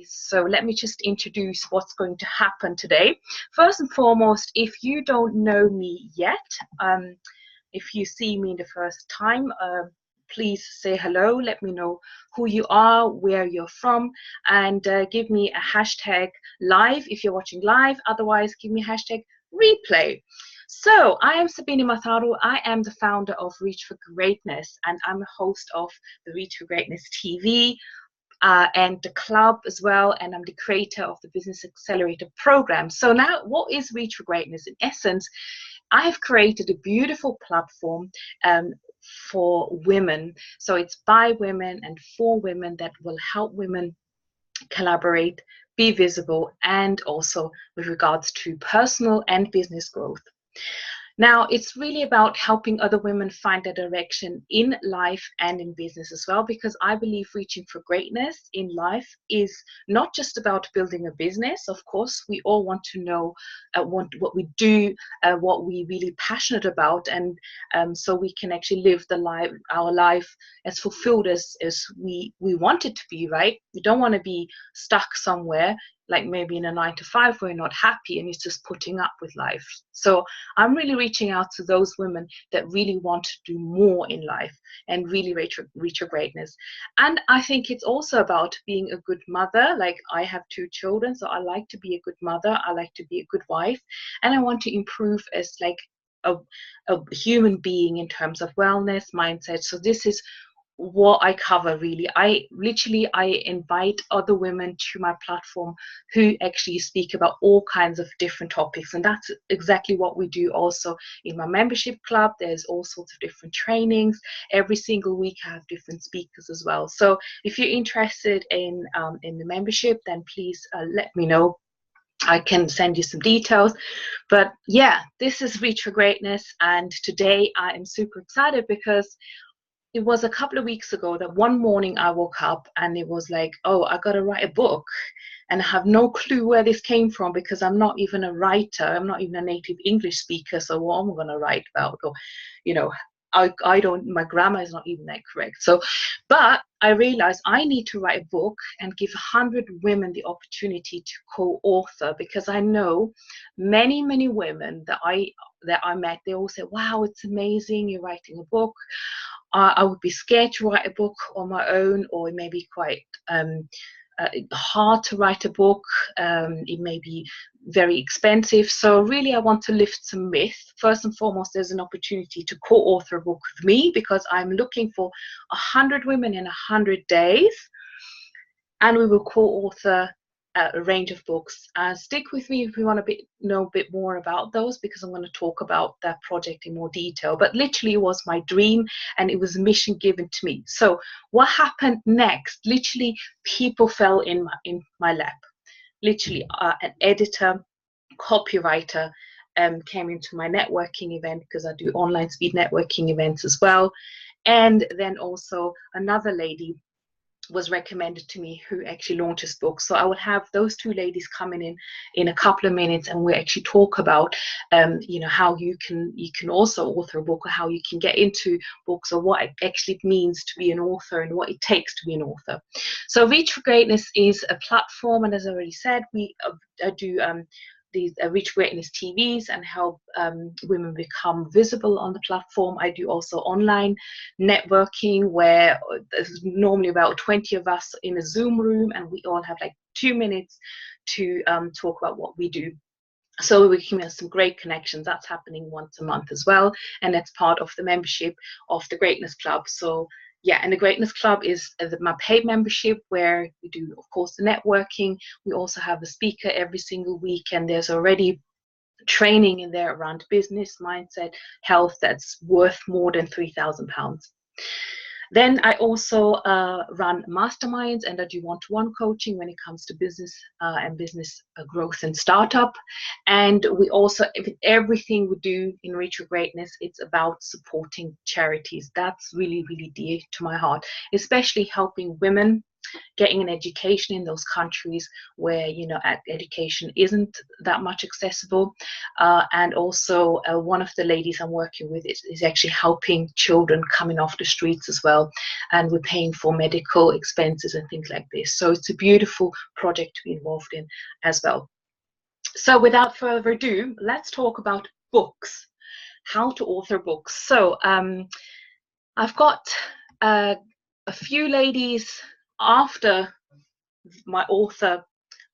So let me just introduce what's going to happen today. First and foremost, if you don't know me yet, if you see me the first time, please say hello. Let me know who you are, where you're from, and give me a hashtag live if you're watching live. Otherwise, give me a hashtag replay. So I am Sabine Matharu. I am the founder of Reach for Greatness, and I'm a host of the Reach for Greatness TV and the club as well, and I'm the creator of the Business Accelerator program. So now, what is Reach for Greatness? In essence, I've created a beautiful platform for women. So it's by women and for women that will help women collaborate, be visible, and also with regards to personal and business growth. Now, it's really about helping other women find their direction in life and in business as well, because I believe reaching for greatness in life is not just about building a business. Of course, we all want to know what we do, what we're really passionate about, and so we can actually live our life as fulfilled as we want it to be, right? We don't want to be stuck somewhere, like maybe in a 9-to-5 where you're not happy and you're just putting up with life. So I'm really reaching out to those women that really want to do more in life and really reach your greatness. And I think it's also about being a good mother. Like, I have 2 children, so I like to be a good mother. I like to be a good wife, and I want to improve as like a human being in terms of wellness, mindset. So this is what I cover really. I invite other women to my platform who actually speak about all kinds of different topics, and that's exactly what we do also in my membership club. There's all sorts of different trainings. Every single week I have different speakers as well. So if you're interested in the membership, then please let me know. I can send you some details. But yeah, this is Reach for Greatness, and today I am super excited because it was a couple of weeks ago that one morning I woke up and it was like, oh, I got to write a book. And I have no clue where this came from because I'm not even a writer. I'm not even a native English speaker. So what am I going to write about? Or, you know, I don't, my grammar is not even that correct. So, but I realized I need to write a book and give 100 women the opportunity to co-author, because I know many, many women that I met, they all say, wow, it's amazing, you're writing a book. I would be scared to write a book on my own, or it may be quite hard to write a book. It may be very expensive. So really, I want to lift some myths. First and foremost, there's an opportunity to co-author a book with me, because I'm looking for 100 women in 100 days, and we will co-author a range of books. Stick with me if you want to know a bit more about those, because I'm going to talk about that project in more detail. But literally, it was my dream and it was a mission given to me. So what happened next? Literally, people fell in my lap. Literally, an editor, copywriter came into my networking event, because I do online speed networking events as well. And then also another lady was recommended to me who actually launches books. So I will have those 2 ladies coming in a couple of minutes, and we'll actually talk about how you can also author a book, or how you can get into books, or what it actually means to be an author and what it takes to be an author. So Reach for Greatness is a platform, and as I already said, I do these Reach Greatness TVs and help women become visible on the platform. I do also online networking, where there's normally about 20 of us in a Zoom room, and we all have like 2 minutes to talk about what we do. So we can have some great connections. That's happening once a month as well, and that's part of the membership of the Greatness Club. So yeah, and the Greatness Club is my paid membership, where we do, of course, the networking. We also have a speaker every single week, and there's already training in there around business, mindset, health that's worth more than £3,000. Then I also run masterminds, and I do one-to-one coaching when it comes to business and business growth and startup. And we also, everything we do in Reach for Greatness, it's about supporting charities. That's really, really dear to my heart, especially helping women getting an education in those countries where, you know, education isn't that much accessible. And also one of the ladies I'm working with is actually helping children coming off the streets as well, and we're paying for medical expenses and things like this. So it's a beautiful project to be involved in as well. So without further ado, let's talk about books, how to author books. So I've got a few ladies after my author,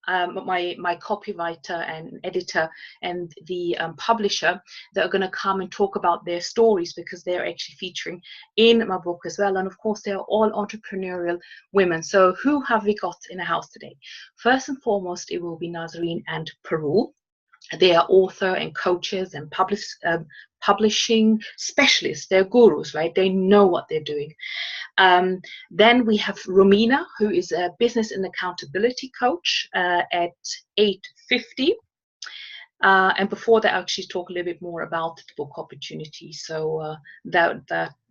my copywriter and editor and the publisher, that are going to come and talk about their stories, because they're actually featuring in my book as well. And of course, they're all entrepreneurial women. So who have we got in the house today? First and foremost, it will be Nasreen and Parul. They are author and coaches and publishing specialists. They're gurus, right? They know what they're doing. Then we have Romina, who is a business and accountability coach at 8:50. And before that, I'll actually talk a little bit more about the book opportunity. So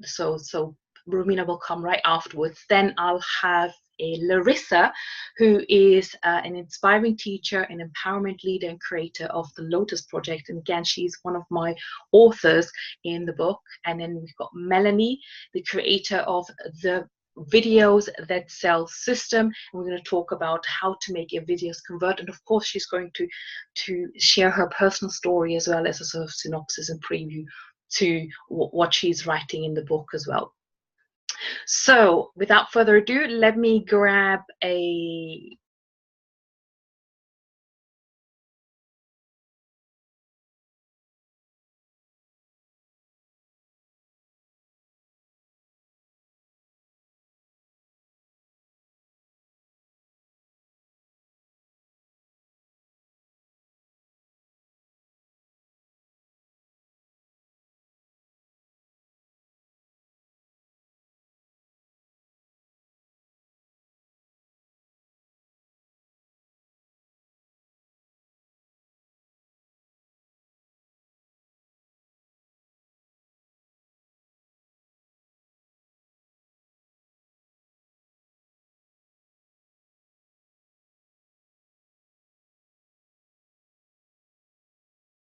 so Romina will come right afterwards. Then I'll have a Rissa, who is an inspiring teacher, an empowerment leader and creator of the Lotus Project. And again, she's one of my authors in the book. And then we've got Melanie, the creator of the Videos That Sell system. And we're going to talk about how to make your videos convert. And of course, she's going to share her personal story as well as a sort of synopsis and preview to what she's writing in the book as well. So without further ado, let me grab a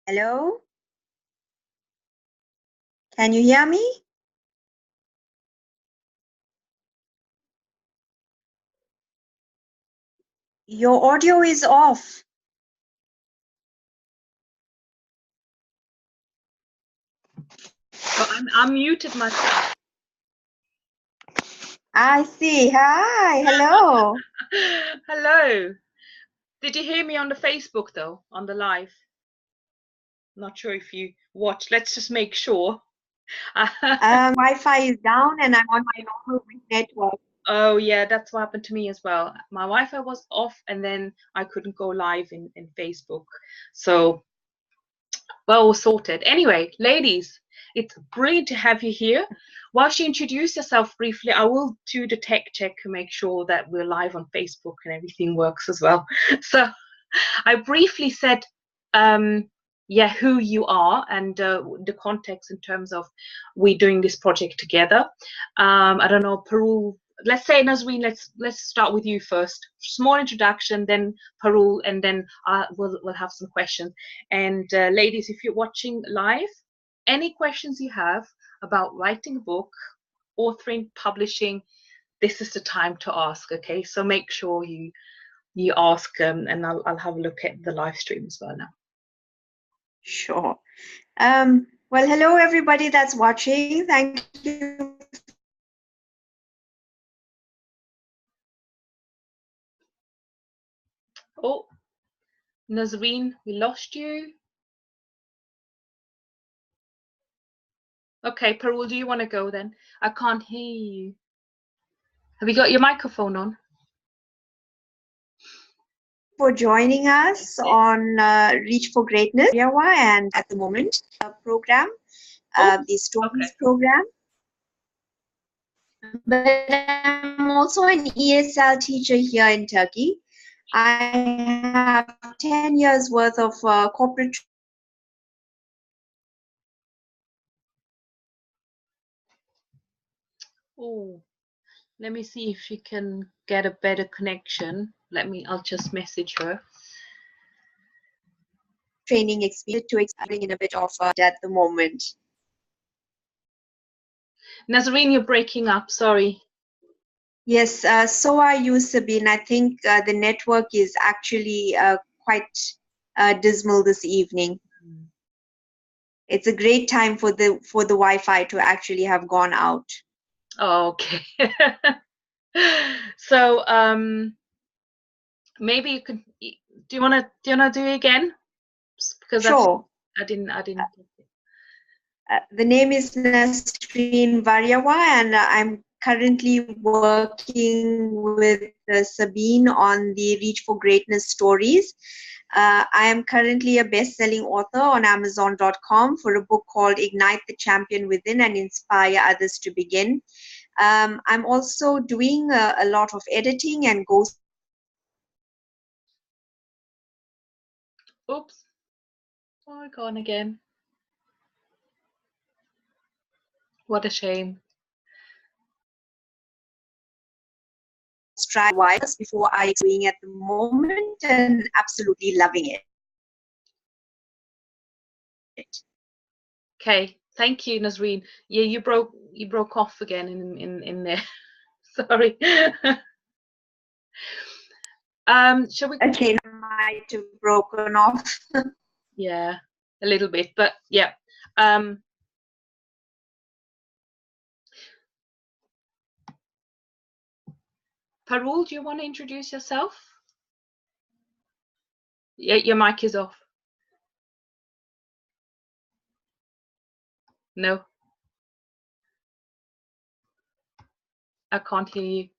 Hello? Can you hear me? Your audio is off. So I'm muted myself. I see. Hi. Hello. Hello. Did you hear me on the Facebook though, on the live? Not sure if you watched. Let's just make sure. Wi-Fi is down and I'm on my normal network. Oh yeah, that's what happened to me as well. My Wi-Fi was off and then I couldn't go live in Facebook. So, well, sorted. Anyway, ladies, it's brilliant to have you here. Whilst you introduce yourself briefly, I will do the tech check to make sure that we're live on Facebook and everything works as well. So I briefly said, yeah, who you are and the context in terms of we doing this project together. I don't know, Parul. Let's say Nasreen. Let's start with you first. Small introduction, then Parul, and then we'll have some questions. And ladies, if you're watching live, any questions you have about writing a book, authoring, publishing, this is the time to ask. Okay, so make sure you ask, and I'll have a look at the live stream as well now. Sure. Well, hello everybody that's watching. Thank you. Oh, Nazreen, we lost you. Okay, Parul, do you want to go then? I can't hear you. Have you got your microphone on? For joining us on Reach for Greatness and at the moment program, the Stories program. But I'm also an ESL teacher here in Turkey. I have 10 years worth of corporate. Oh, Let me see if she can get a better connection. I'll just message her. Training experience to exploring in a bit of at the moment. Nasreen, you're breaking up, sorry. Yes, so are you, Sabine. I think the network is actually quite dismal this evening. It's a great time for the Wi-Fi to actually have gone out. Oh, okay. So maybe you could. Do you wanna do it again? Because sure. I didn't. The name is Nasreen Varyawa, and I'm currently working with Sabine on the Reach for Greatness stories. I am currently a best-selling author on Amazon.com for a book called Ignite the Champion Within and Inspire Others to Begin. I'm also doing a lot of editing and ghost. Oops. Oh, gone again. What a shame. Try whiles before I doing at the moment and absolutely loving it. Okay, thank you, Nasreen. Yeah, you broke off again in there. Sorry. Shall we? Okay, I might have broken off. Yeah, a little bit, but yeah. Parul, do you want to introduce yourself? Yeah, your mic is off. No. I can't hear you.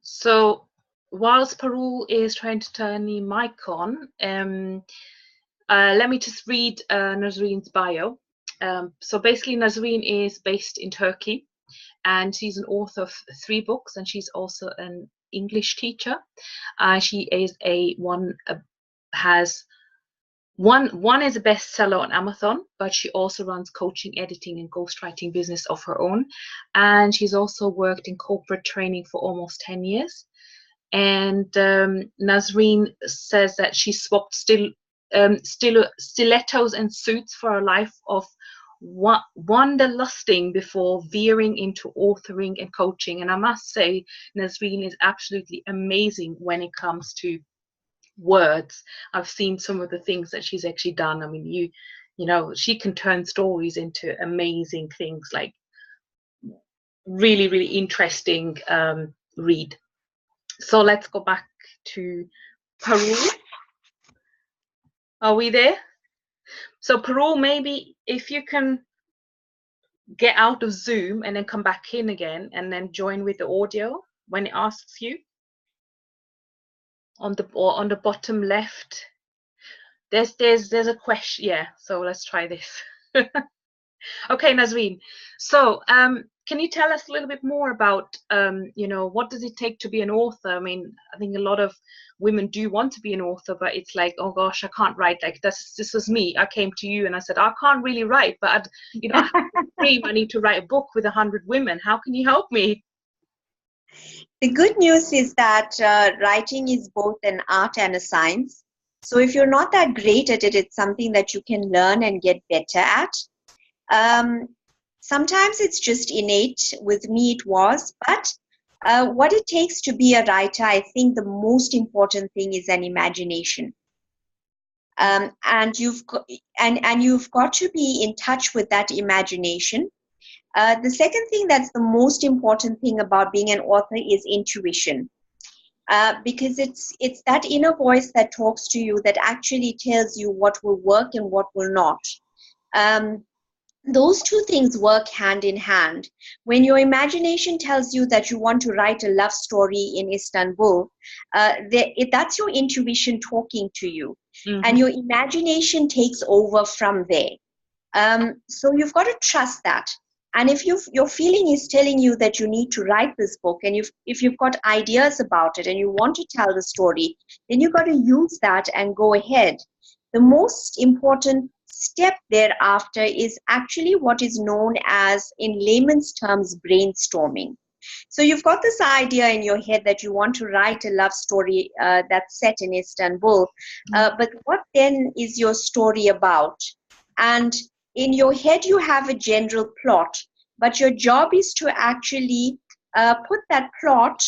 So whilst Parul is trying to turn the mic on, let me just read Nasreen's bio. So basically, Nasreen is based in Turkey, and she's an author of 3 books, and she's also an English teacher. She is one is a bestseller on Amazon, but she also runs coaching, editing, and ghostwriting business of her own. And she's also worked in corporate training for almost 10 years. And Nasreen says that she swapped stilettos and suits for a life of wanderlusting before veering into authoring and coaching. And I must say, Nasreen is absolutely amazing when it comes to words. I've seen some of the things that she's actually done. I mean, you know, she can turn stories into amazing things, like really, really interesting read. So let's go back to Parul. Are we there? So Parul, maybe if you can get out of Zoom and then come back in again and then join with the audio when it asks you on the bottom left. There's a question. Yeah, so let's try this. Okay, Nasreen. So can you tell us a little bit more about you know, what does it take to be an author? I mean, I think a lot of women do want to be an author, but it's like, oh gosh, I can't write. Like this was me. I came to you and I said, I can't really write, but you know, I have a dream. I need to write a book with 100 women. How can you help me? The good news is that writing is both an art and a science. So if you're not that great at it, it's something that you can learn and get better at. Sometimes it's just innate. With me, it was. But what it takes to be a writer, I think the most important thing is an imagination. And you've got to be in touch with that imagination. The second thing that's the most important thing about being an author is intuition. Because it's that inner voice that talks to you that actually tells you what will work and what will not. Those two things work hand in hand. When your imagination tells you that you want to write a love story in Istanbul, that's your intuition talking to you. and your imagination takes over from there. So you've got to trust that. And if your feeling is telling you that you need to write this book, and if you've got ideas about it and you want to tell the story, then you've got to use that and go ahead. The most important step thereafter is actually what is known as, in layman's terms, brainstorming. So you've got this idea in your head that you want to write a love story that's set in Istanbul, but what then is your story about? And in your head, you have a general plot, but your job is to actually put that plot,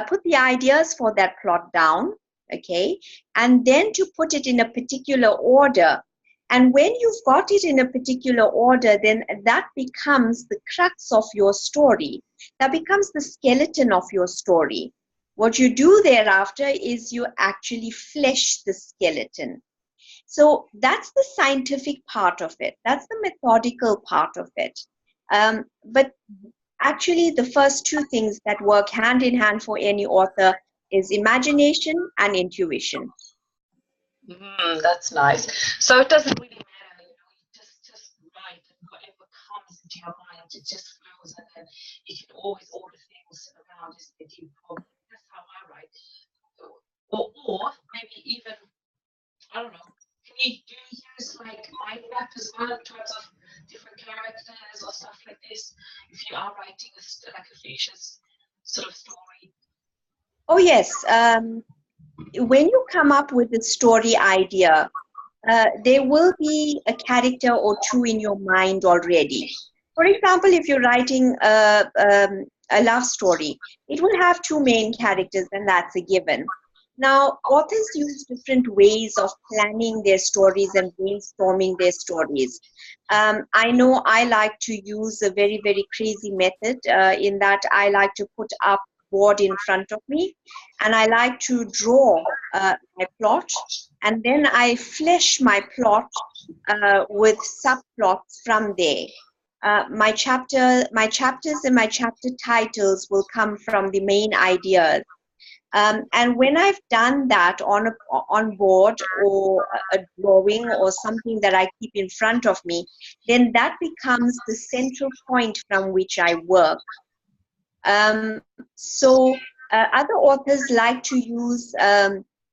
put the ideas for that plot down, okay, and then to put it in a particular order. And when you've got it in a particular order, then that becomes the crux of your story. That becomes the skeleton of your story. What you do thereafter is you actually flesh the skeleton. So that's the scientific part of it. That's the methodical part of it. But actually, the first two things that work hand in hand for any author is imagination and intuition. That's nice. So it doesn't really matter, you just write, and whatever comes into your mind, it just flows, and then you can always order things around as they do. That's how I write. Or maybe even, I don't know, do you use like mind map as well in terms of different characters or stuff like this? If you are writing like a fictitious sort of story. Oh yes. When you come up with a story idea, there will be a character or two in your mind already. For example, if you're writing a love story, it will have two main characters, and that's a given. Now, authors use different ways of planning their stories and brainstorming their stories. I know I like to use a very, very crazy method in that I like to put up board in front of me, and I like to draw my plot, and then I flesh my plot with subplots from there. My chapters and my chapter titles will come from the main ideas. And when I've done that on board or a drawing or something that I keep in front of me, then that becomes the central point from which I work. So other authors like to use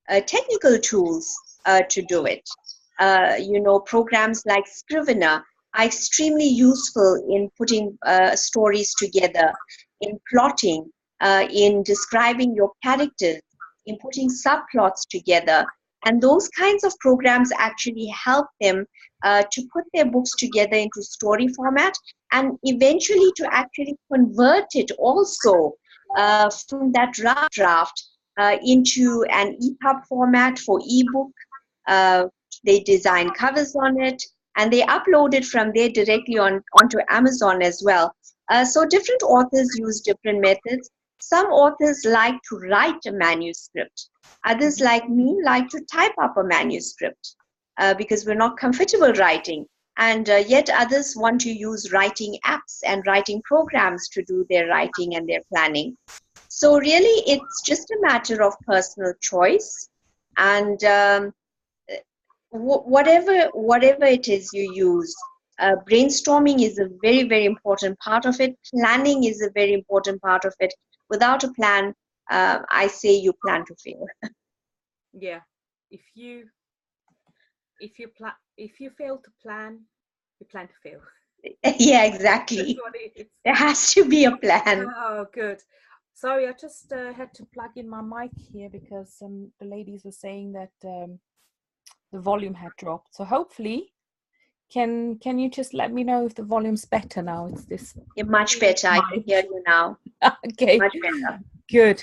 technical tools to do it. Programs like Scrivener are extremely useful in putting stories together, in plotting, in describing your characters, in putting subplots together. And those kinds of programs actually help them to put their books together into story format, and eventually to actually convert it also from that rough draft into an EPUB format for ebook. They design covers on it, and they upload it from there directly onto Amazon as well. So different authors use different methods. Some authors like to write a manuscript. Others, like me, like to type up a manuscript because we're not comfortable writing. And yet others want to use writing apps and writing programs to do their writing and their planning. So really, it's just a matter of personal choice. And whatever it is you use, brainstorming is a very, very important part of it. Planning is a very important part of it. Without a plan, I say you plan to fail. Yeah, if you fail to plan, you plan to fail. Yeah, exactly. There has to be a plan. Oh, good. Sorry, I just had to plug in my mic here because the ladies were saying that the volume had dropped. So hopefully, can you just let me know if the volume's better now? It's this. Yeah, much better. I can hear you now. Okay. Much better. Good.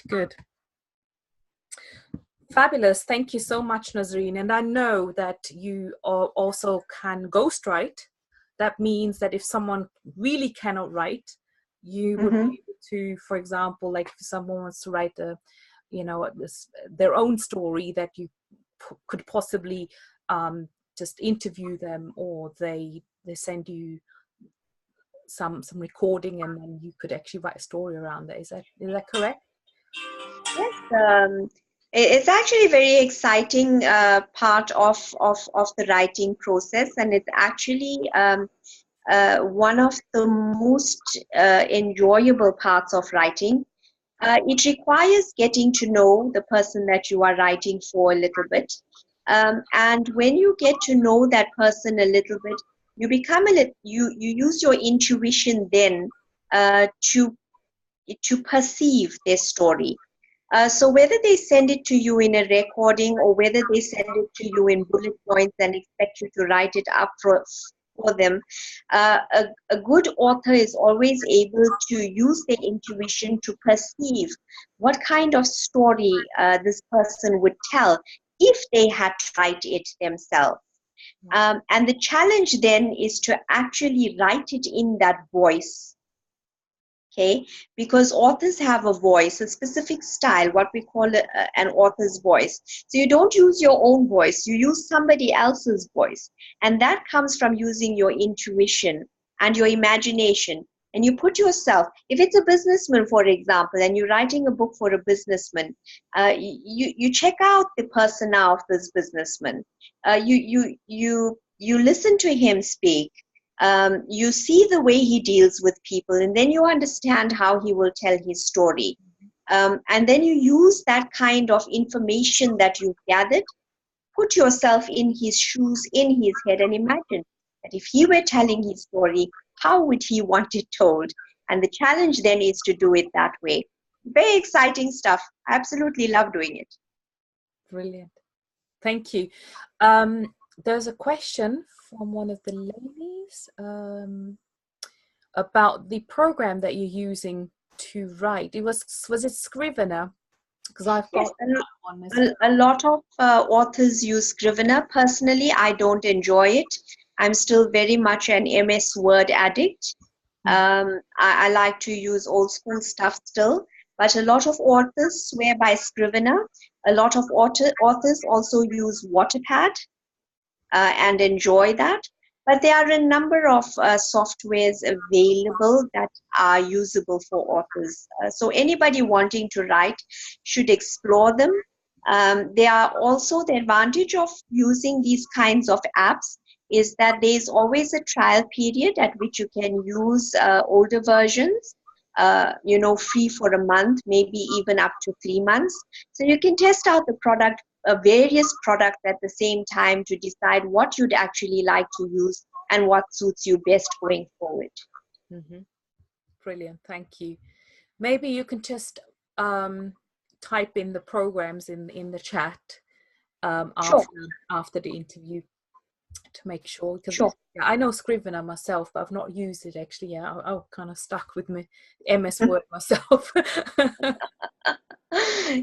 Fabulous. Thank you so much, Nasreen. And I know that you also can ghostwrite. That means that if someone really cannot write, you would be able to, for example, like if someone wants to write their own story, that you could possibly just interview them, or they send you some recording, and then you could actually write a story around that. Is that correct? Yes. It's actually a very exciting part of the writing process, and it's actually one of the most enjoyable parts of writing. It requires getting to know the person that you are writing for a little bit. And when you get to know that person a little bit, you become a little, you use your intuition then to perceive their story. So whether they send it to you in a recording or whether they send it to you in bullet points and expect you to write it up for them, a good author is always able to use their intuition to perceive what kind of story this person would tell if they had to write it themselves. And the challenge then is to actually write it in that voice. Okay, because authors have a voice, a specific style, what we call an author's voice. So you don't use your own voice, you use somebody else's voice. And that comes from using your intuition and your imagination. And you put yourself, if it's a businessman, for example, and you're writing a book for a businessman, you check out the persona of this businessman. You listen to him speak. You see the way he deals with people, and then you understand how he will tell his story. And then you use that kind of information that you've gathered, put yourself in his shoes, in his head, and imagine that if he were telling his story, how would he want it told? And the challenge then is to do it that way. Very exciting stuff. I absolutely love doing it. Brilliant. Thank you. There's a question from one of the ladies about the program that you're using to write. Was it Scrivener? Because I've got yes, a lot of authors use Scrivener. Personally, I don't enjoy it. I'm still very much an MS Word addict. I like to use old school stuff still, but a lot of authors swear by Scrivener. A lot of authors also use Waterpad and enjoy that. But there are a number of softwares available that are usable for authors. So anybody wanting to write should explore them. There are also the advantage of using these kinds of apps is that there's always a trial period at which you can use older versions, free for a month, maybe even up to 3 months. So you can test out the product, various products at the same time to decide what you'd actually like to use and what suits you best going forward. Brilliant, thank you. Maybe you can just type in the programs in the chat after the interview to make sure, because yeah, I know Scrivener myself, but I've not used it actually. Yeah, I'm kind of stuck with my MS Word myself.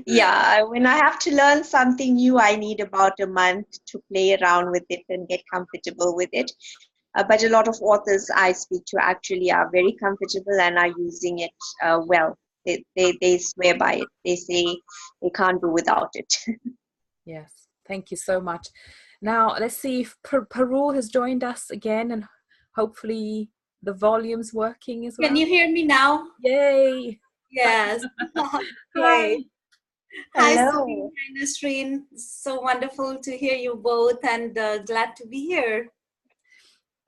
Yeah, when I have to learn something new, I need about a month to play around with it and get comfortable with it. But a lot of authors I speak to actually are very comfortable and are using it well. They swear by it. They say they can't do without it. Yes, thank you so much. Now let's see if Parul has joined us again, and hopefully the volume's working as well. Can you hear me now? Yay! Yes. Hi. Hi, Sabine. Hi, Nasreen. So wonderful to hear you both, and glad to be here.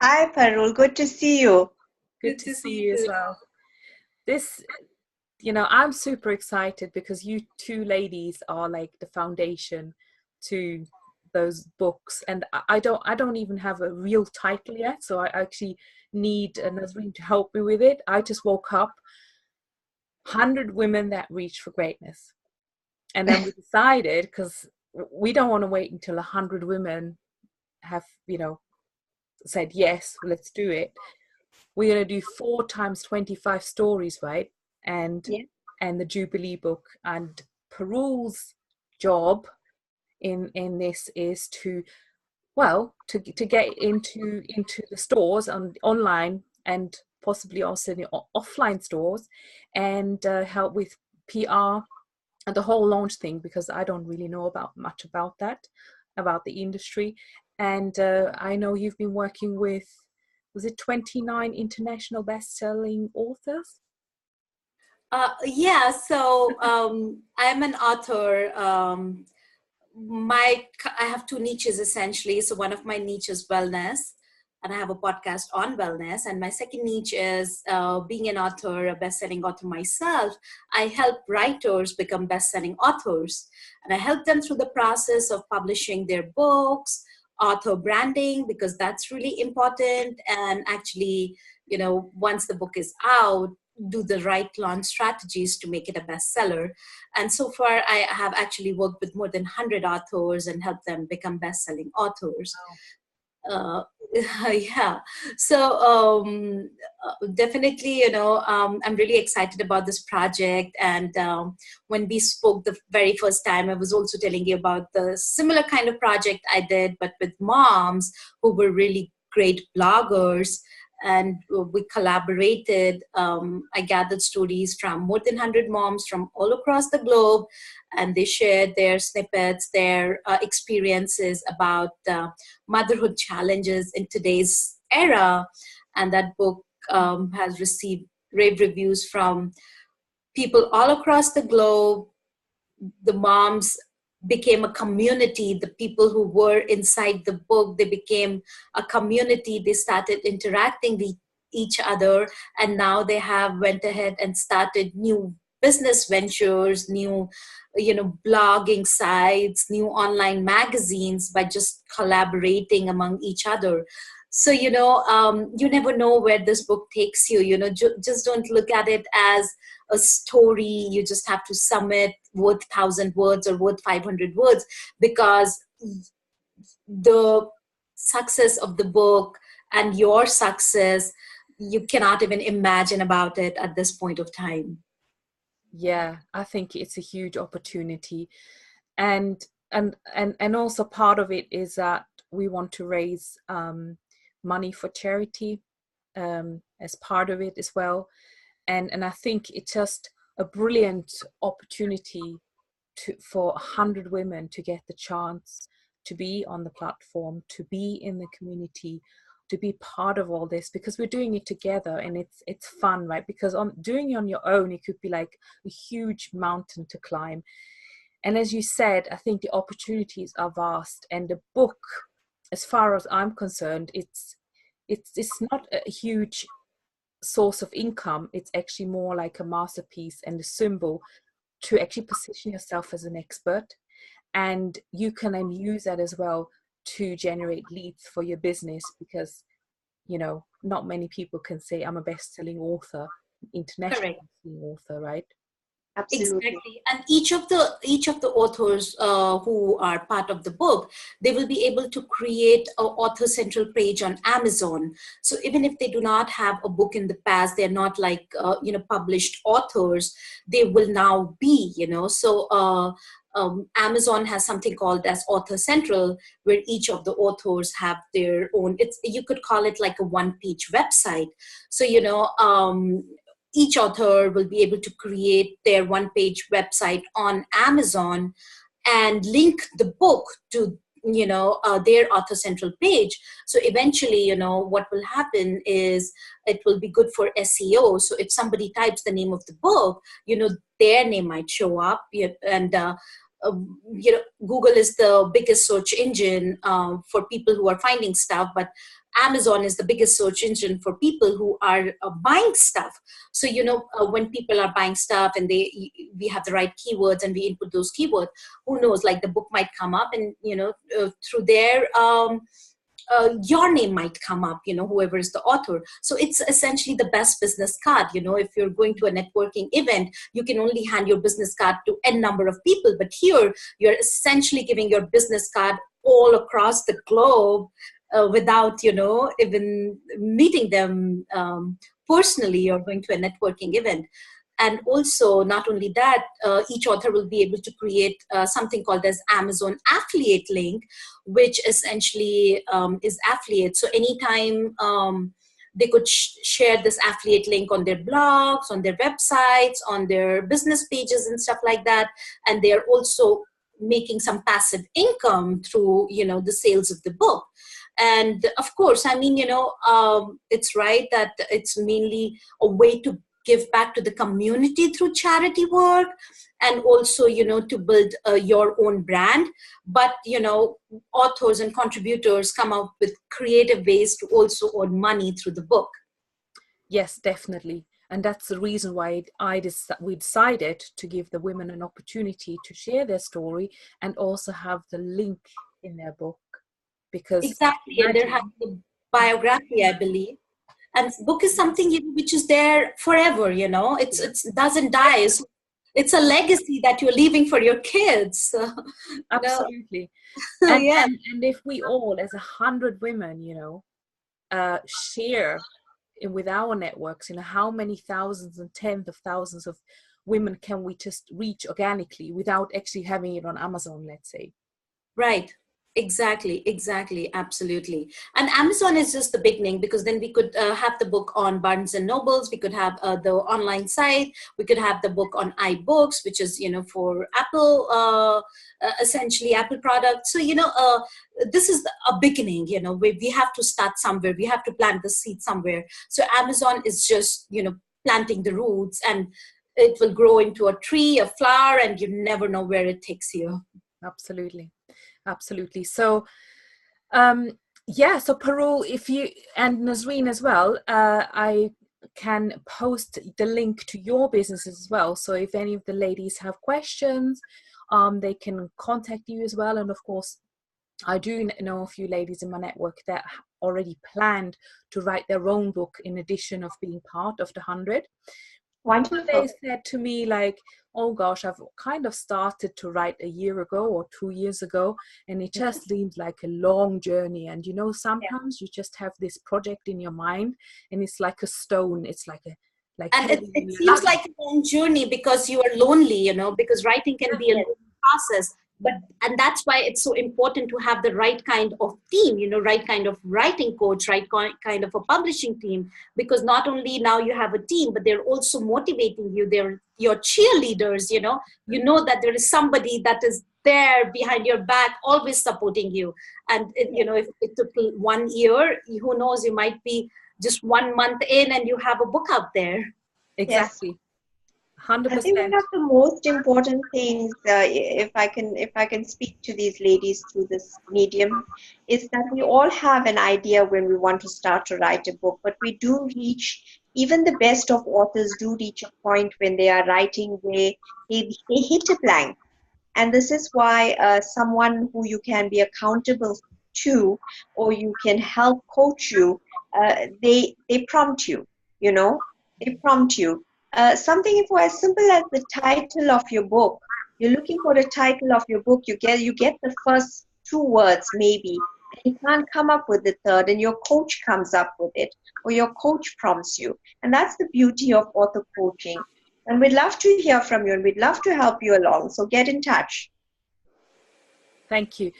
Hi, Parul. Good to see you. Good to see you as well. This, I'm super excited because you two ladies are like the foundation to those books, and I don't even have a real title yet, so I actually need Nasreen to help me with it. I just woke up 100 women that reach for greatness, and then we decided, because we don't want to wait until 100 women have said yes, let's do it. We're going to do 4 times 25 stories, right? And the Jubilee book. And Parul's job in this is to get into the stores and online, and possibly also the offline stores, and help with PR and the whole launch thing, because I don't really know much about the industry. And I know you've been working with, was it 29 international best-selling authors? Yeah, so I'm an author. I have two niches essentially. So one of my niche is wellness, and I have a podcast on wellness. And my second niche is being an author, a best-selling author myself. I help writers become best-selling authors, and I help them through the process of publishing their books, author branding, because that's really important. And actually, once the book is out, do the right launch strategies to make it a bestseller. And so far, I have actually worked with more than 100 authors and helped them become best-selling authors. Uh, yeah. So definitely, I'm really excited about this project. And when we spoke the very first time, I was also telling you about the similar kind of project I did, but with moms who were really great bloggers. And we collaborated. I gathered stories from more than 100 moms from all across the globe, and they shared their snippets, their experiences about motherhood challenges in today's era. And that book has received rave reviews from people all across the globe. The moms became a community. The people who were inside the book, they became a community. They started interacting with each other, and now they have went ahead and started new business ventures, new blogging sites, new online magazines, by just collaborating among each other. So you never know where this book takes you. Just don't look at it as a story you just have to submit worth 1,000 words or worth 500 words, because the success of the book and your success, you cannot even imagine about it at this point of time. Yeah, I think it's a huge opportunity. And also part of it is that we want to raise money for charity as part of it as well. And I think it's just a brilliant opportunity for 100 women to get the chance to be on the platform, to be in the community, to be part of all this, because we're doing it together, and it's fun, right? Because doing it on your own, it could be like a huge mountain to climb. And as you said, I think the opportunities are vast, and the book, as far as I'm concerned, it's not a huge source of income. It's actually more like a masterpiece and a symbol to actually position yourself as an expert. And you can then use that as well to generate leads for your business, because not many people can say I'm a best-selling author, international author, right? Absolutely. Exactly. And each of the authors who are part of the book, they will be able to create an author central page on Amazon. So even if they do not have a book in the past, they're not like published authors, they will now be. So Amazon has something called as Author Central, where each of the authors have their own. You could call it like a one-page website. So each author will be able to create their one-page website on Amazon and link the book to their Author Central page. So eventually, what will happen is it will be good for SEO. So if somebody types the name of the book, their name might show up. And Google is the biggest search engine for people who are finding stuff, but Amazon is the biggest search engine for people who are buying stuff. So, when people are buying stuff and we have the right keywords and we input those keywords, who knows, like the book might come up and, through their, your name might come up, whoever is the author. So it's essentially the best business card. If you're going to a networking event, you can only hand your business card to n number of people. But here, you're essentially giving your business card all across the globe without, even meeting them personally or going to a networking event. And also, not only that, each author will be able to create something called as Amazon affiliate link, which essentially is affiliate. So anytime they could share this affiliate link on their blogs, on their websites, on their business pages and stuff like that. And they're also making some passive income through, the sales of the book. And of course, I mean, it's right that it's mainly a way to give back to the community through charity work, and also, to build your own brand. But, authors and contributors come up with creative ways to also earn money through the book. Yes, definitely. And that's the reason why we decided to give the women an opportunity to share their story and also have the link in their book. Because exactly, and there has the biography, I believe. And book is something which is there forever, it doesn't die. So it's a legacy that you're leaving for your kids. Absolutely. And if we all, as 100 women, share with our networks, how many thousands and tens of thousands of women can we just reach organically without actually having it on Amazon, let's say? Right. Exactly, absolutely. And Amazon is just the beginning, because then we could have the book on Barnes and Nobles, we could have the online site, we could have the book on iBooks, which is for Apple, essentially Apple products. So this is a beginning. We have to start somewhere, we have to plant the seed somewhere. So Amazon is just planting the roots, and it will grow into a tree, a flower, and you never know where it takes you. Absolutely. So, so Parul, if you, and Nasreen as well, I can post the link to your business as well. So if any of the ladies have questions, they can contact you as well. And of course, I do know a few ladies in my network that already planned to write their own book in addition of being part of the 100. Wonderful. They said to me, like, oh gosh, I've kind of started to write a year ago or 2 years ago, and it just seems like a long journey. And sometimes you just have this project in your mind, and it's like a stone. It's like and it seems like a long journey because you are lonely, because writing can be a long process. And that's why it's so important to have the right kind of team, right kind of writing coach, right kind of a publishing team, because not only now you have a team, but they're also motivating you. They're your cheerleaders, you know that there is somebody that is there behind your back, always supporting you. And, if it took 1 year, who knows, you might be just 1 month in and you have a book out there. Exactly. Yes. 100%. I think one of the most important things, if I can speak to these ladies through this medium, is that we all have an idea when we want to start to write a book, but we do reach, even the best of authors do reach a point when they are writing where they hit a blank. And this is why someone who you can be accountable to, or you can help coach you, they prompt you, they prompt you. Something for as simple as the title of your book. You're looking for the title of your book. You get the first 2 words maybe, and you can't come up with the third, and your coach comes up with it, or your coach prompts you. And that's the beauty of author coaching. And we'd love to hear from you, and we'd love to help you along. So get in touch. Thank you.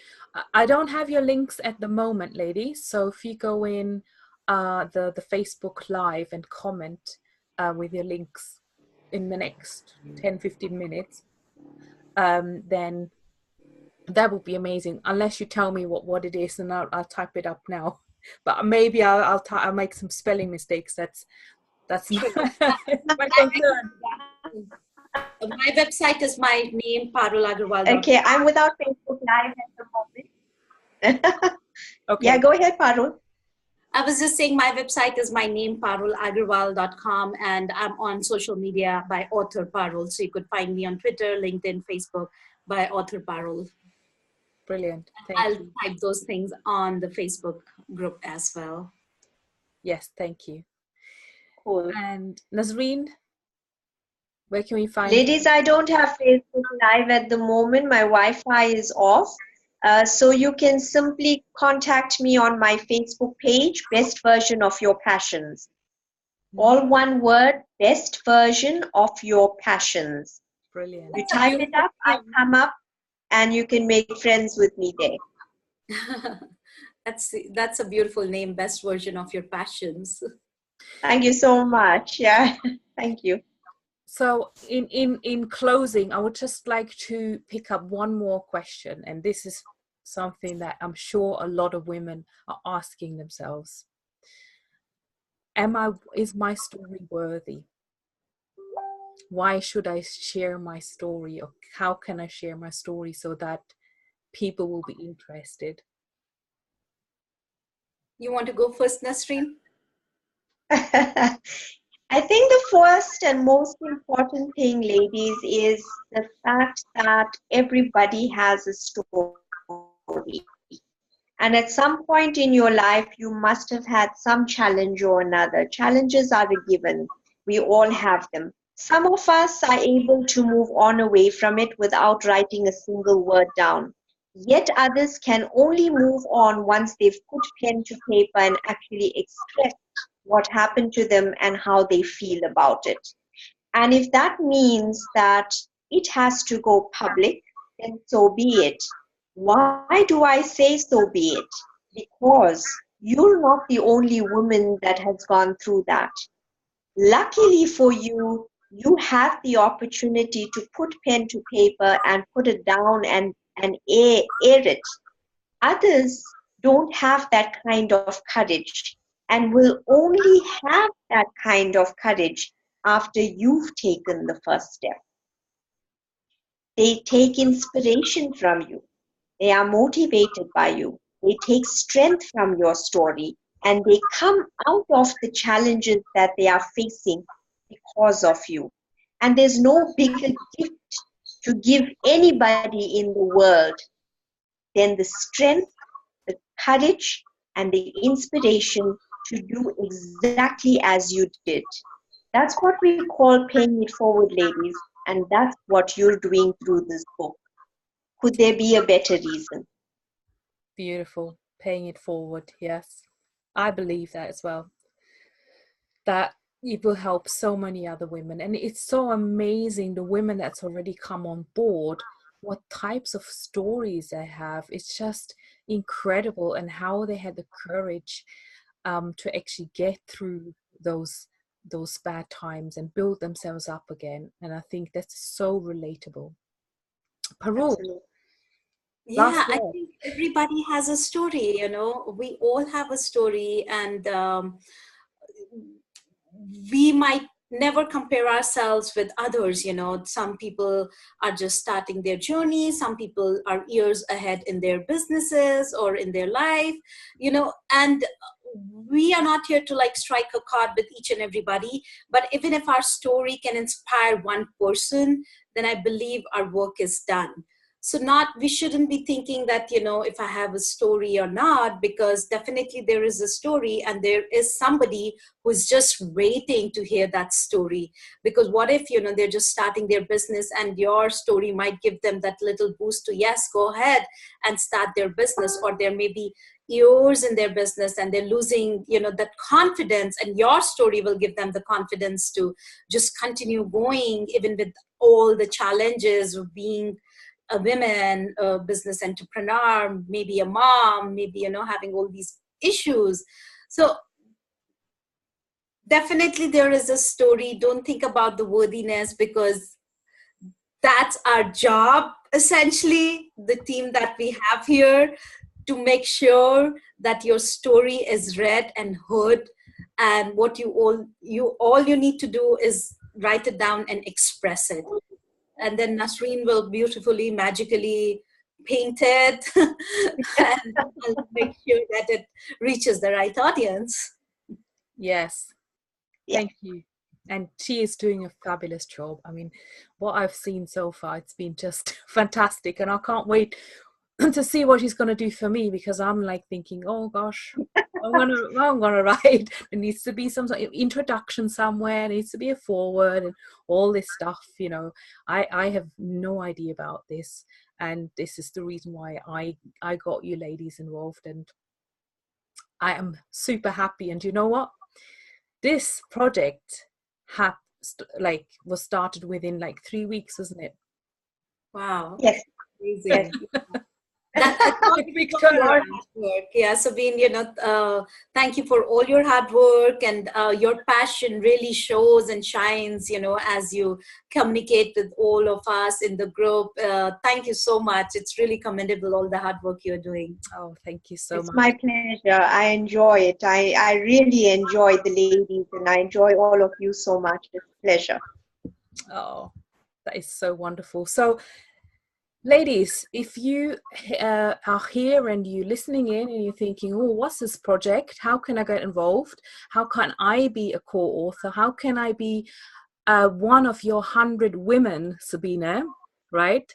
I don't have your links at the moment, ladies. So if you go in the Facebook Live and comment with your links in the next 10-15 minutes, then that would be amazing. Unless you tell me what it is, and I'll type it up now. But maybe I'll make some spelling mistakes. That's my concern. My website is my name, Parul Agarwal. Okay, I'm without Facebook Live at the moment. Okay. Yeah, go ahead, Parul. I was just saying my website is my name, parulagarwal.com, and I'm on social media by Author Parul. So you could find me on Twitter, LinkedIn, Facebook by Author Parul. Brilliant. I'll type those things on the Facebook group as well. Yes, thank you. Cool. And Nasreen, where can we find Ladies, I don't have Facebook Live at the moment. My Wi-Fi is off. So you can simply contact me on my Facebook page, Best Version of Your Passions. All one word, Best Version of Your Passions. Brilliant. You type it up, I come up, and you can make friends with me there. That's a beautiful name, Best Version of Your Passions. Thank you so much. Yeah, thank you. So in closing, I would just like to pick up one more question, and this is something that I'm sure a lot of women are asking themselves. Is my story worthy? why should I share my story, or how can I share my story so that people will be interested? You want to go first, Nasreen? I think the first and most important thing, ladies, is the fact that everybody has a story. And at some point in your life, you must have had some challenge or another. Challenges are a given. We all have them. Some of us are able to move on away from it without writing a single word down. Yet others can only move on once they've put pen to paper and actually express what happened to them and how they feel about it. And if that means that it has to go public, then so be it. Why do I say so be it? Because you're not the only woman that has gone through that. Luckily for you, you have the opportunity to put pen to paper and put it down and air it. Others don't have that kind of courage and will only have that kind of courage after you've taken the first step. They take inspiration from you. They are motivated by you. They take strength from your story and they come out of the challenges that they are facing because of you. And there's no bigger gift to give anybody in the world than the strength, the courage, and the inspiration to do exactly as you did. That's what we call paying it forward, ladies, and that's what you're doing through this book. Could there be a better reason? Beautiful. Paying it forward. Yes. I believe that as well. That it will help so many other women. And it's so amazing, the women that's already come on board, what types of stories they have. It's just incredible, and how they had the courage to actually get through those bad times and build themselves up again. And I think that's so relatable. Parul. Yeah, I think everybody has a story, you know, we all have a story, and we might never compare ourselves with others. You know, some people are just starting their journey, some people are years ahead in their businesses or in their life, you know, and we are not here to like strike a chord with each and everybody, but even if our story can inspire one person, then I believe our work is done. So we shouldn't be thinking that, you know, if I have a story or not, because definitely there is a story and there is somebody who's just waiting to hear that story. Because what if, you know, they're just starting their business and your story might give them that little boost to, yes, go ahead and start their business, or there may be years in their business and they're losing, you know, that confidence, and your story will give them the confidence to just continue going, even with all the challenges of being a woman, a business entrepreneur, maybe a mom, maybe, you know, having all these issues. So definitely there is a story. Don't think about the worthiness, because that's our job, essentially, the team that we have here, to make sure that your story is read and heard. And what all you need to do is write it down and express it. And then Nasreen will beautifully, magically paint it and make sure that it reaches the right audience. Yes. Thank you. And she is doing a fabulous job. I mean, what I've seen so far, it's been just fantastic. And I can't wait to see what she's going to do for me, because I'm like thinking, oh gosh, I'm gonna write. There needs to be some sort of introduction somewhere. There needs to be a foreword and all this stuff. You know, I have no idea about this, and this is the reason why I got you ladies involved, and I am super happy. And you know what? This project was started within like 3 weeks, wasn't it? Wow. Yes. Amazing. Your hard work. Yeah, Sabine, you know, thank you for all your hard work, and your passion really shows and shines, you know, as you communicate with all of us in the group. Thank you so much. It's really commendable, all the hard work you're doing. Oh, thank you so much. It's my pleasure. I enjoy it. I really enjoy the ladies, and I enjoy all of you so much. It's a pleasure. Oh, that is so wonderful. So, ladies, if you are here and you're listening in and you're thinking, oh, what's this project? How can I get involved? How can I be a co-author? How can I be one of your 100 women, Sabine, right?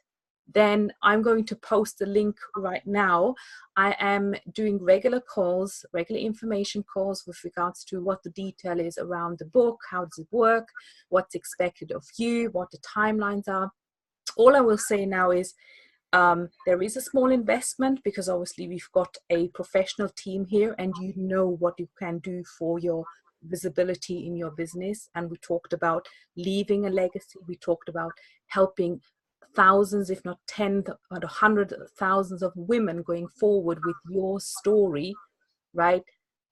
Then I'm going to post the link right now. I am doing regular calls, regular information calls with regards to what the detail is around the book, how does it work, what's expected of you, what the timelines are. All I will say now is there is a small investment because obviously we've got a professional team here and you know what you can do for your visibility in your business. And we talked about leaving a legacy. We talked about helping thousands, if not tens or hundreds of thousands of women going forward with your story, right?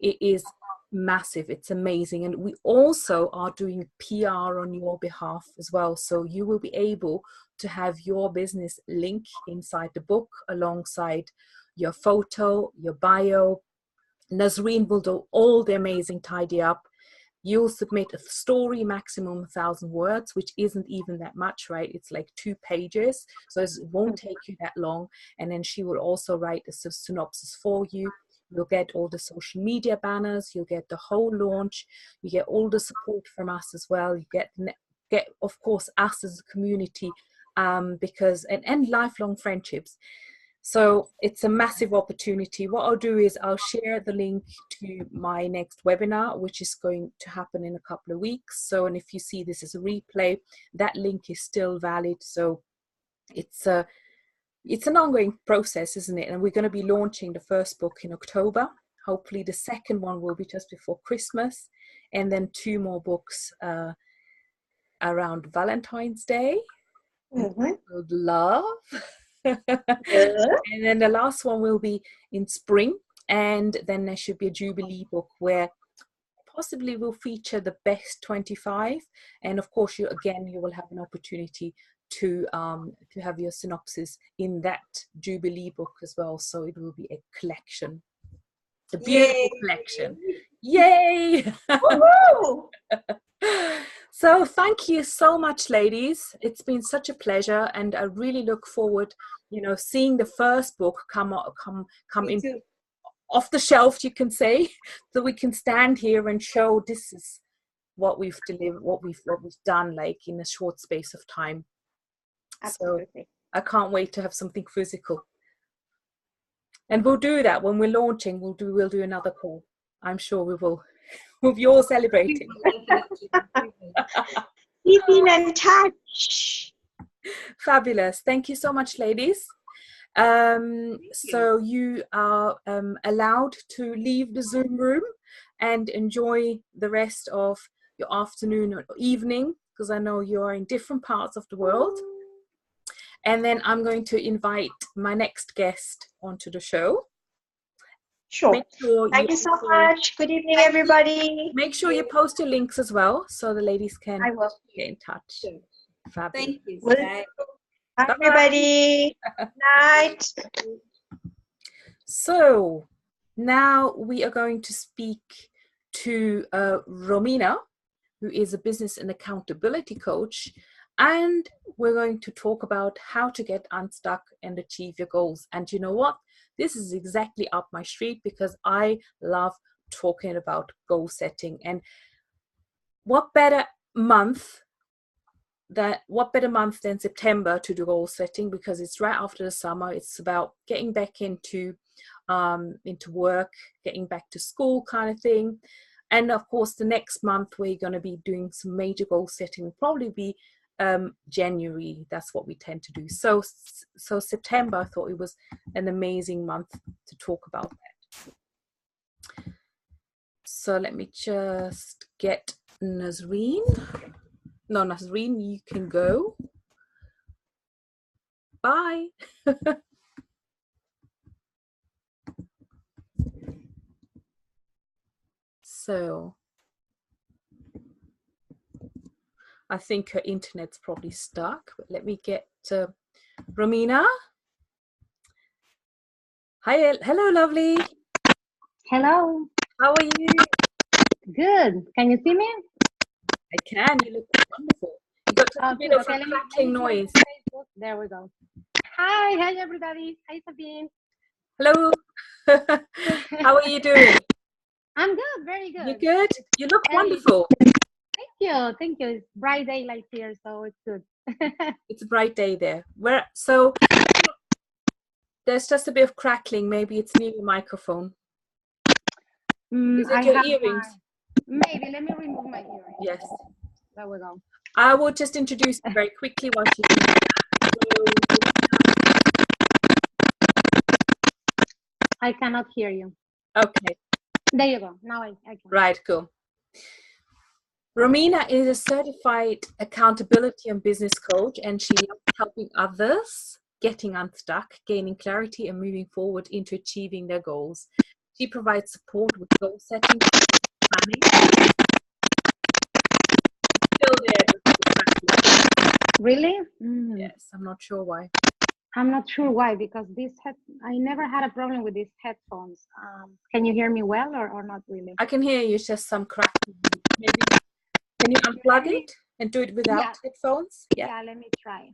It is massive. It's amazing. And we also are doing PR on your behalf as well. So you will be able to have your business link inside the book alongside your photo, your bio. Nasreen will do all the amazing tidy up. You'll submit a story, maximum 1,000 words, which isn't even that much, right? It's like 2 pages. So it won't take you that long. And then she will also write a synopsis for you. You'll get all the social media banners. You'll get the whole launch. You get all the support from us as well. You get of course, us as a community because and lifelong friendships. So it's a massive opportunity. What I'll do is I'll share the link to my next webinar, which is going to happen in a couple of weeks. So, and if you see this as a replay, that link is still valid. So it's an ongoing process, isn't it? And we're going to be launching the first book in October. Hopefully the second one will be just before Christmas. And then 2 more books around Valentine's Day. I would love. And then the last one will be in spring, and then there should be a Jubilee book where possibly will feature the best 25, and of course you will have an opportunity to have your synopsis in that Jubilee book as well. So it will be a collection, a beautiful collection. Yay! Woohoo! So thank you so much, ladies. It's been such a pleasure, and I really look forward, seeing the first book come in off the shelf, you can say, so we can stand here and show this is what we've delivered, what we've done, like in a short space of time. Absolutely. So I can't wait to have something physical, and we'll do that when we're launching. We'll do another call. I'm sure we will. We'll be all celebrating. Keeping in touch. Fabulous. Thank you so much, ladies. So you are allowed to leave the Zoom room and enjoy the rest of your afternoon or evening, because I know you are in different parts of the world. And then I'm going to invite my next guest onto the show. Sure. Thank you so much. Good evening, everybody. Make sure you post your links as well so the ladies can get in touch. Sure. Fabulous. Thank you. Bye, everybody. Night. So now we are going to speak to Romina, who is a business and accountability coach, and we're going to talk about how to get unstuck and achieve your goals. And you know what? This is exactly up my street because I love talking about goal setting. And what better month than September to do goal setting, because it's right after the summer. It's about getting back into work, getting back to school kind of thing. And of course, the next month we're going to be doing some major goal setting, will probably be January. That's what we tend to do. So September, I thought it was an amazing month to talk about that. So let me just get Nasreen. No, Nasreen, you can go. Bye. So I think her internet's probably stuck, but let me get Romina. Hi, hello, lovely. Hello. How are you? Good. Can you see me? I can. You look wonderful. You got a bit of a Okay, crackling noise. Facebook. There we go. Hi everybody. Hi Sabine. Hello. How are you doing? I'm good, very good. You good? You look Very- wonderful. Thank you. It's bright daylight here, so it's good. It's a bright day there. So there's just a bit of crackling. Maybe it's near your microphone. Is it your earrings? Maybe. Let me remove my earrings. Yes. There we go. I will just introduce you very quickly while you do that. I cannot hear you. Okay. There you go. Now I can. Right, cool. Romina is a certified accountability and business coach, and she loves helping others getting unstuck, gaining clarity, and moving forward into achieving their goals. She provides support with goal setting, planning. Still there. Really? Yes, I'm not sure why. I'm not sure why, because I never had a problem with these headphones. Can you hear me well or not really? I can hear you, it's just some cracking. Maybe can you unplug it and do it without headphones? Yeah, let me try.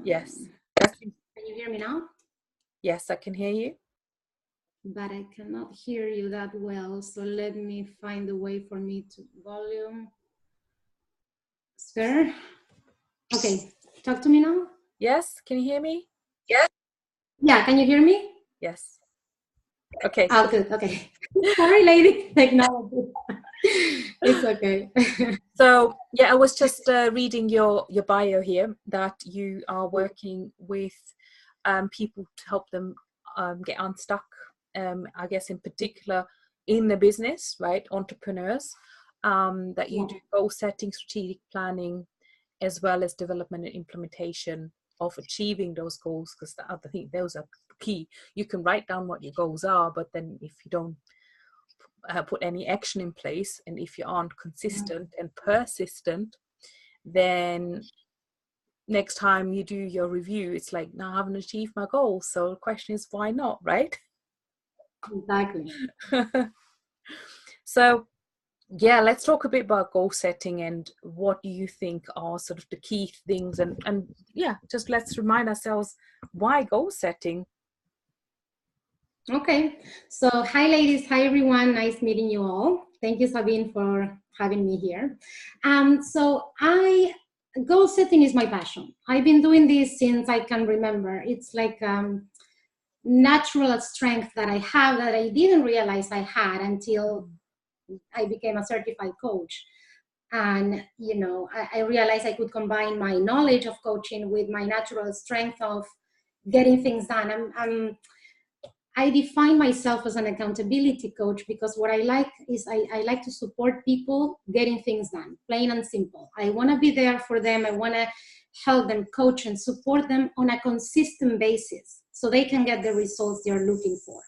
Yes. Can you hear me now? Yes, I can hear you. But I cannot hear you that well. So let me find a way for me to volume. Sir? Okay, talk to me now. Yes, can you hear me? Yes. Yeah, can you hear me? Yes. Okay. Oh, good. Okay. Sorry, lady. Technology. It's okay. So yeah, I was just reading your bio here that you are working with people to help them get unstuck. I guess in particular in the business, right? Entrepreneurs. That you do goal setting, strategic planning, as well as development and implementation of achieving those goals. Because I think those are key. You can write down what your goals are, but then if you don't put any action in place, and if you aren't consistent and persistent, then next time you do your review, it's like, no, I haven't achieved my goals. So the question is, why not, right? Exactly. So yeah, let's talk a bit about goal setting and what do you think are sort of the key things, and yeah, just let's remind ourselves why goal setting. Okay, so hi ladies, hi everyone, nice meeting you all. Thank you, Sabine, for having me here. So goal setting is my passion. I've been doing this since I can remember. It's like natural strength that I have that I didn't realize I had until I became a certified coach. And, you know, I realized I could combine my knowledge of coaching with my natural strength of getting things done. I define myself as an accountability coach because what I like is I like to support people getting things done, plain and simple. I want to be there for them. I want to help them, coach and support them on a consistent basis so they can get the results they're looking for.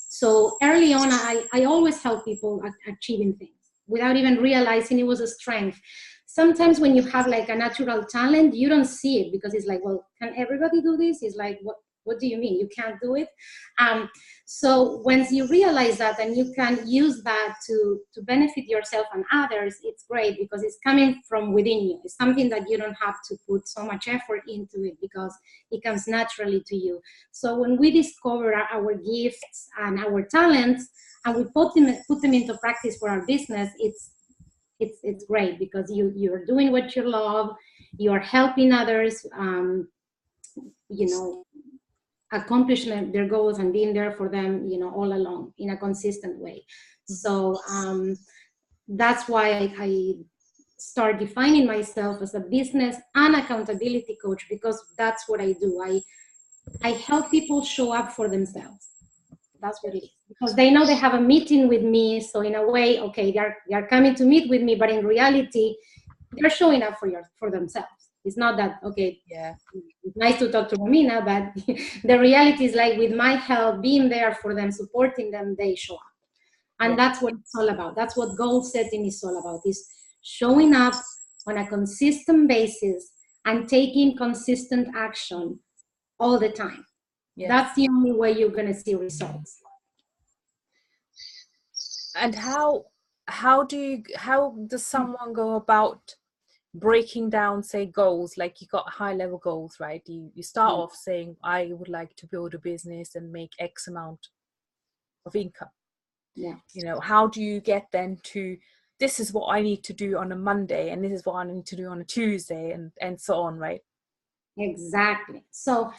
So early on, I always help people achieving things without even realizing it was a strength. Sometimes when you have like a natural talent, you don't see it because it's like, well, can everybody do this? It's like, what do you mean? You can't do it? So once you realize that and you can use that to benefit yourself and others, it's great because it's coming from within you. It's something that you don't have to put so much effort into it because it comes naturally to you. So when we discover our gifts and our talents and we put them into practice for our business, it's great because you're doing what you love, you're helping others, you know, accomplish their goals and being there for them, you know, all along in a consistent way. So that's why I start defining myself as a business and accountability coach because that's what I do. I help people show up for themselves. That's what it is. Because they know they have a meeting with me. So in a way, okay, they're coming to meet with me, but in reality, they're showing up for themselves. It's not that, okay, Yeah, it's nice to talk to Romina, but the reality is like with my help, being there for them, supporting them, they show up. And that's what it's all about. That's what goal setting is all about, is showing up on a consistent basis and taking consistent action all the time. yeah. That's the only way you're going to see results. And how how does someone go about breaking down, say, goals? Like, you got high level goals, right? You start off saying, I would like to build a business and make X amount of income. Yeah. You know, how do you get then to, this is what I need to do on a Monday, and this is what I need to do on a Tuesday, and so on, right? Exactly. So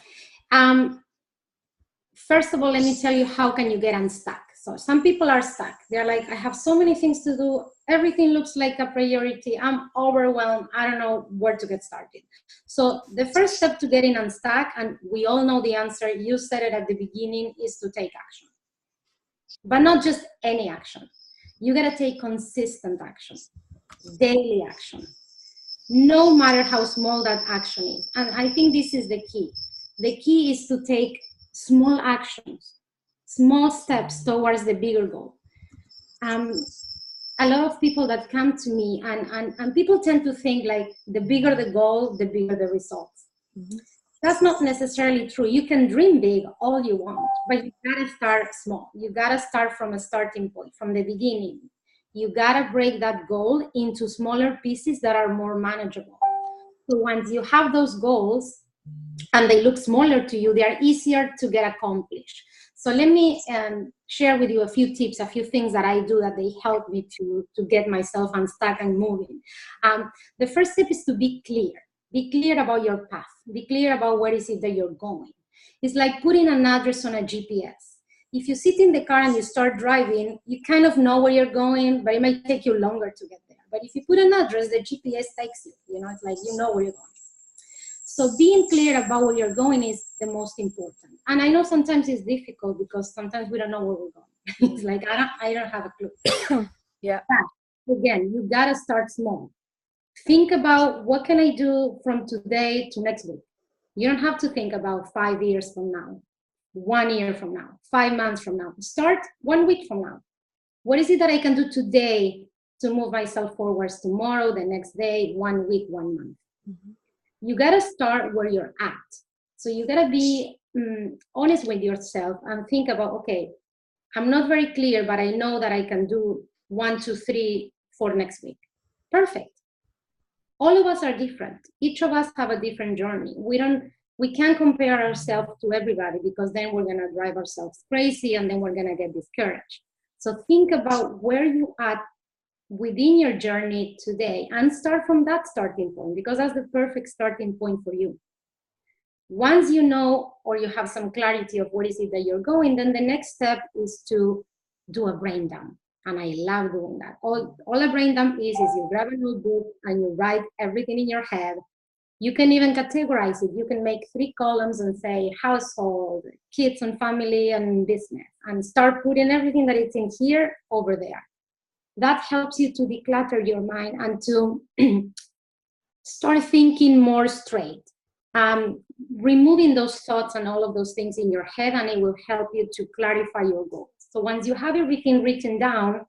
first of all, let me tell you, how can you get unstuck? So some people are stuck. They're like, I have so many things to do. Everything looks like a priority. I'm overwhelmed. I don't know where to get started. So the first step to getting unstuck, and we all know the answer, you said it at the beginning, is to take action. But not just any action. You gotta take consistent action, daily action, no matter how small that action is. And I think this is the key. The key is to take small actions, small steps towards the bigger goal. A lot of people that come to me, and people tend to think like, the bigger the goal, the bigger the results. Mm-hmm. That's not necessarily true. You can dream big all you want, but you gotta start small. You gotta start from a starting point, from the beginning. You gotta break that goal into smaller pieces that are more manageable. So once you have those goals and they look smaller to you, they are easier to get accomplished. So let me share with you a few tips, a few things that I do that they help me to get myself unstuck and moving. The first step is to be clear. Be clear about your path. Be clear about where is it that you're going. It's like putting an address on a GPS. If you sit in the car and you start driving, you kind of know where you're going, but it might take you longer to get there. But if you put an address, the GPS takes you. You know, it's like you know where you're going. So being clear about where you're going is the most important. And I know sometimes it's difficult because sometimes we don't know where we're going. It's like, I don't have a clue. Yeah. But again, you gotta start small. Think about, what can I do from today to next week? You don't have to think about 5 years from now, 1 year from now, 5 months from now. Start 1 week from now. What is it that I can do today to move myself forwards tomorrow, the next day, 1 week, 1 month? Mm-hmm. You got to start where you're at. So you got to be honest with yourself and think about, okay, I'm not very clear, but I know that I can do 1, 2, 3 for next week. Perfect. All of us are different. Each of us have a different journey. We can't compare ourselves to everybody, because then we're going to drive ourselves crazy and then we're going to get discouraged. So think about where you are within your journey today and start from that starting point, because that's the perfect starting point for you. Once you know, or you have some clarity of what is it that you're going, then the next step is to do a brain dump. And I love doing that. All a brain dump is you grab a notebook and you write everything in your head. You can even categorize it. You can make 3 columns and say household, kids and family, and business, and start putting everything that is in here over there. That helps you to declutter your mind and to start thinking more straight. Removing those thoughts and all of those things in your head, and it will help you to clarify your goals. So once you have everything written down,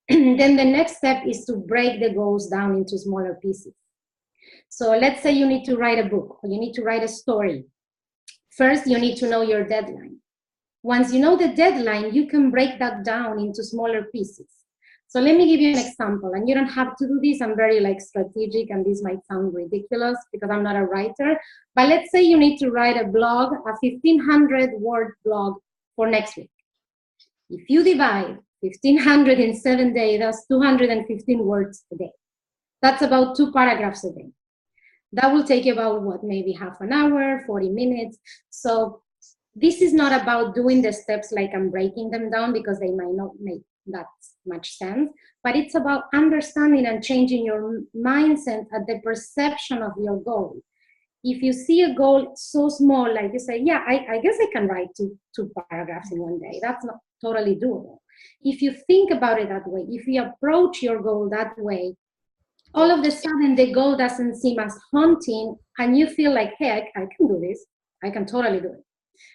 then the next step is to break the goals down into smaller pieces. So let's say you need to write a book, or you need to write a story. First, you need to know your deadline. Once you know the deadline, you can break that down into smaller pieces. So let me give you an example, and you don't have to do this. I'm very strategic, and this might sound ridiculous because I'm not a writer, but let's say you need to write a blog, a 1,500 word blog for next week. If you divide 1,500 in 7 days, that's 215 words a day. That's about 2 paragraphs a day. That will take you about, maybe half an hour, 40 minutes. So this is not about doing the steps like I'm breaking them down, because they might not make that much sense, but it's about understanding and changing your mindset at the perception of your goal. If you see a goal so small, like you say, yeah, I guess I can write two paragraphs in 1 day. That's not totally doable. If you think about it that way, if you approach your goal that way, all of a sudden the goal doesn't seem as haunting, and you feel like, hey, I can do this. I can totally do it.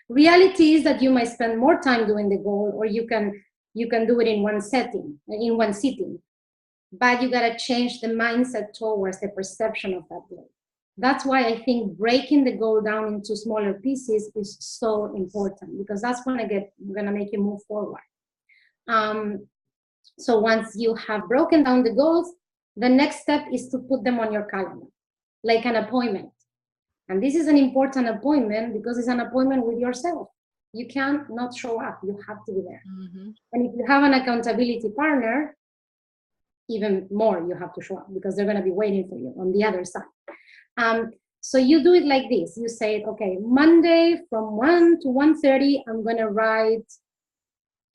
Reality is that you might spend more time doing the goal, or you can do it in one sitting, but you got to change the mindset towards the perception of that goal. That's why I think breaking the goal down into smaller pieces is so important, because that's going to make you move forward. So once you have broken down the goals, the next step is to put them on your calendar, like an appointment. And this is an important appointment because it's an appointment with yourself. You can't not show up. You have to be there. Mm-hmm. And if you have an accountability partner, even more you have to show up because they're going to be waiting for you on the other side. So you do it like this. You say, okay, Monday from 1 to 1:30, I'm going to write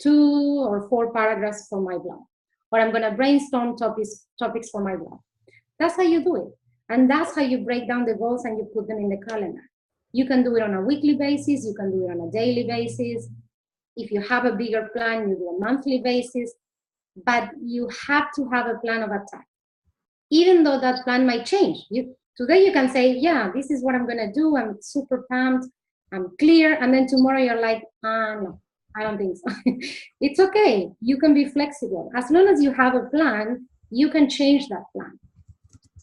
2 or 4 paragraphs for my blog, or I'm going to brainstorm topics for my blog. That's how you do it. And that's how you break down the goals and you put them in the calendar. You can do it on a weekly basis. You can do it on a daily basis. If you have a bigger plan, you do a monthly basis. But you have to have a plan of attack. Even though that plan might change. Today you can say, yeah, this is what I'm going to do. I'm super pumped. I'm clear. And then tomorrow you're like, no, I don't think so. It's okay. You can be flexible. As long as you have a plan, you can change that plan.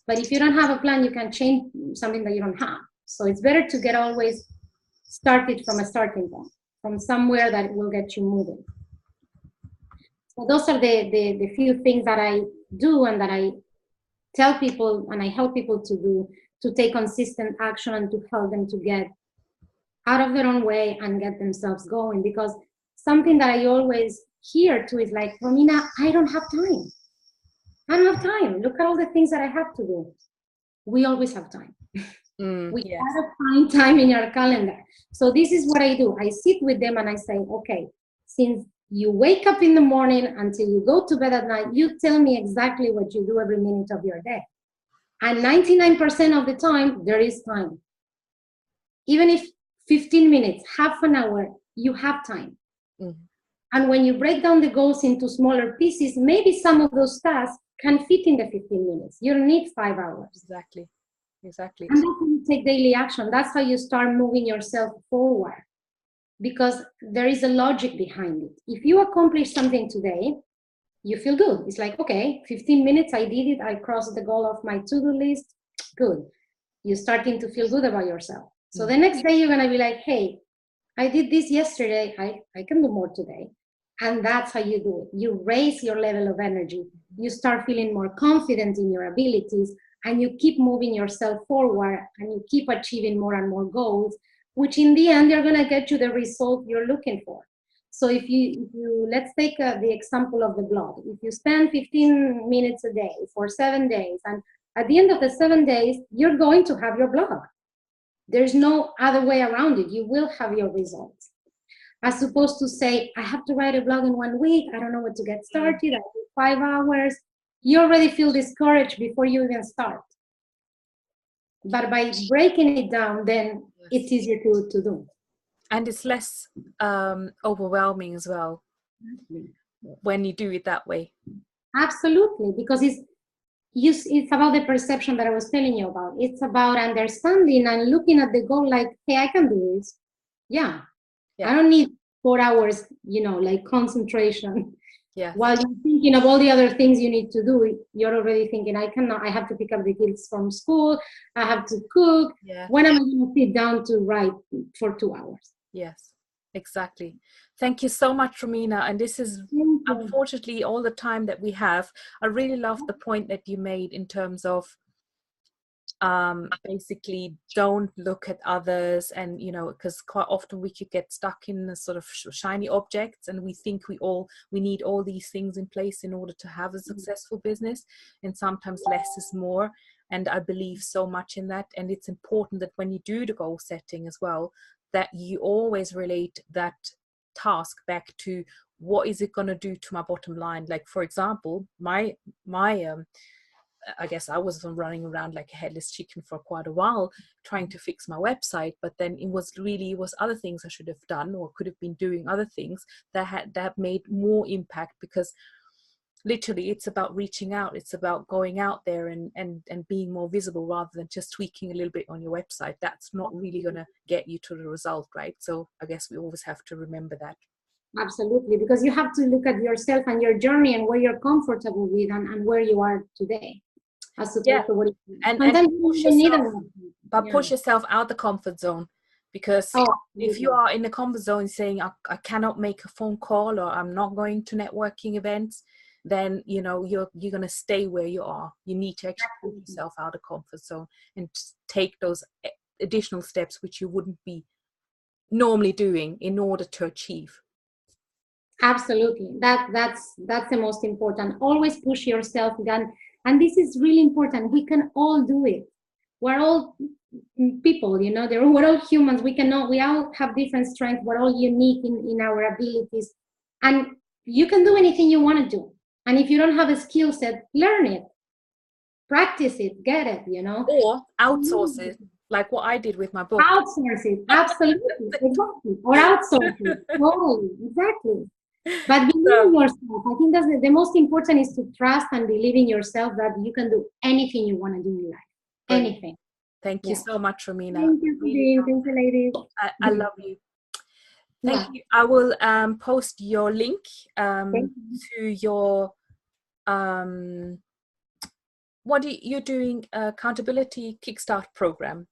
But if you don't have a plan, you can change something that you don't have. So it's better to get always started from a starting point, from somewhere that will get you moving. So those are the few things that I do and that I tell people and I help people to do, to take consistent action and to help them to get out of their own way and get themselves going. Because something that I always hear too is like, Romina, I don't have time. I don't have time. Look at all the things that I have to do. We always have time. We gotta find time in our calendar. So this is what I do. I sit with them and I say, okay, since you wake up in the morning until you go to bed at night, you tell me exactly what you do every minute of your day. And 99% of the time, there is time. Even if 15 minutes, half an hour, you have time. Mm-hmm. And when you break down the goals into smaller pieces, maybe some of those tasks can fit in the 15 minutes. You don't need 5 hours. Exactly. And that's how you take daily action. That's how you start moving yourself forward. Because there is a logic behind it. If you accomplish something today, you feel good. It's like, okay, 15 minutes, I did it. I crossed the goal of my to-do list. Good. You're starting to feel good about yourself. So the next day you're going to be like, hey, I did this yesterday. I can do more today. And that's how you do it. You raise your level of energy. You start feeling more confident in your abilities, and you keep moving yourself forward, and you keep achieving more and more goals, which in the end, they're going to get you the result you're looking for. So if you let's take the example of the blog. If you spend 15 minutes a day for 7 days, and at the end of the 7 days, you're going to have your blog. There's no other way around it. You will have your results. As opposed to say, I have to write a blog in 1 week. I don't know what to get started. I do 5 hours. You already feel discouraged before you even start. But by breaking it down, then it's easier to do. And it's less overwhelming as well when you do it that way. Absolutely, because it's about the perception that I was telling you about. It's about understanding and looking at the goal like, hey, I can do this. Yeah. I don't need 4 hours, like concentration. Yeah. While you're thinking of all the other things you need to do, you're already thinking, I have to pick up the kids from school. I have to cook. Yeah. When am I going to sit down to write for 2 hours? Yes, exactly. Thank you so much, Romina. And this is unfortunately all the time that we have. I really love the point that you made in terms of basically don't look at others, and because quite often we could get stuck in the sort of shiny objects, and we think we need all these things in place in order to have a successful business, and sometimes less is more. And I believe so much in that. And it's important that when you do the goal setting as well, that you always relate that task back to what is it going to do to my bottom line. Like, for example, my I guess I was running around like a headless chicken for quite a while trying to fix my website, but then it was other things I should have done or could have been doing other things that made more impact, because literally it's about reaching out. It's about going out there and being more visible rather than just tweaking a little bit on your website. That's not really going to get you to the result, right? So I guess we always have to remember that. Absolutely, because you have to look at yourself and your journey and where you're comfortable with and where you are today. As opposed to what push yourself out the comfort zone, because if you are in the comfort zone saying I cannot make a phone call, or I'm not going to networking events, then you're going to stay where you are. You need to actually put yourself out of comfort zone and take those additional steps which you wouldn't be normally doing in order to achieve. Absolutely. That's the most important. Always push yourself, and this is really important. We can all do it. We're all people, we're all humans. We all have different strengths. We're all unique in our abilities, and you can do anything you want to do. And if you don't have a skill set, learn it, practice it, get it, or outsource it, like what I did with my book. Outsource it, absolutely, exactly, or outsource it, totally, exactly. But believe in yourself. I think that's the most important is to trust and believe in yourself that you can do anything you want to do in life. Brilliant. Anything. Thank you so much, Romina. Thank you, Sabine. Thank you, ladies. I love you. Thank you. I will post your link to your what you're doing, accountability kickstart program.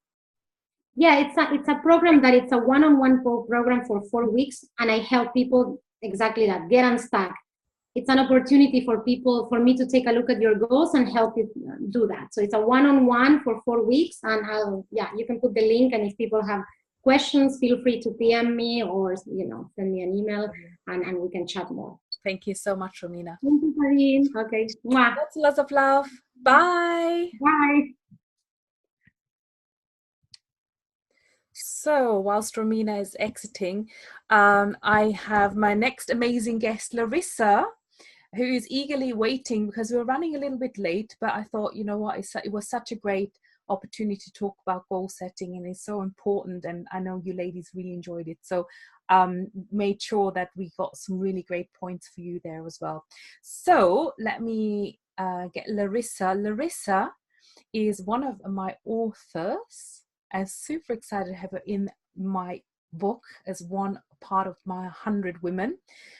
Yeah, it's a program that it's a one-on-one program for 4 weeks, and I help people exactly that, get unstuck. It's an opportunity for me to take a look at your goals and help you do that. So it's a one-on-one for 4 weeks, and you can put the link, and if people have questions, feel free to PM me or send me an email, and we can chat more. Thank you so much, Romina. Thank you, Sabine. Okay. Mwah. Lots of love. Bye. Bye. So whilst Romina is exiting, I have my next amazing guest, Rissa, who is eagerly waiting because we're running a little bit late, but I thought, you know what, it was such a great opportunity to talk about goal setting, and it's so important, and I know you ladies really enjoyed it. So made sure that we got some really great points for you there as well. So let me get Rissa. Rissa is one of my authors. I'm super excited to have her in my book as one part of my 100 Women.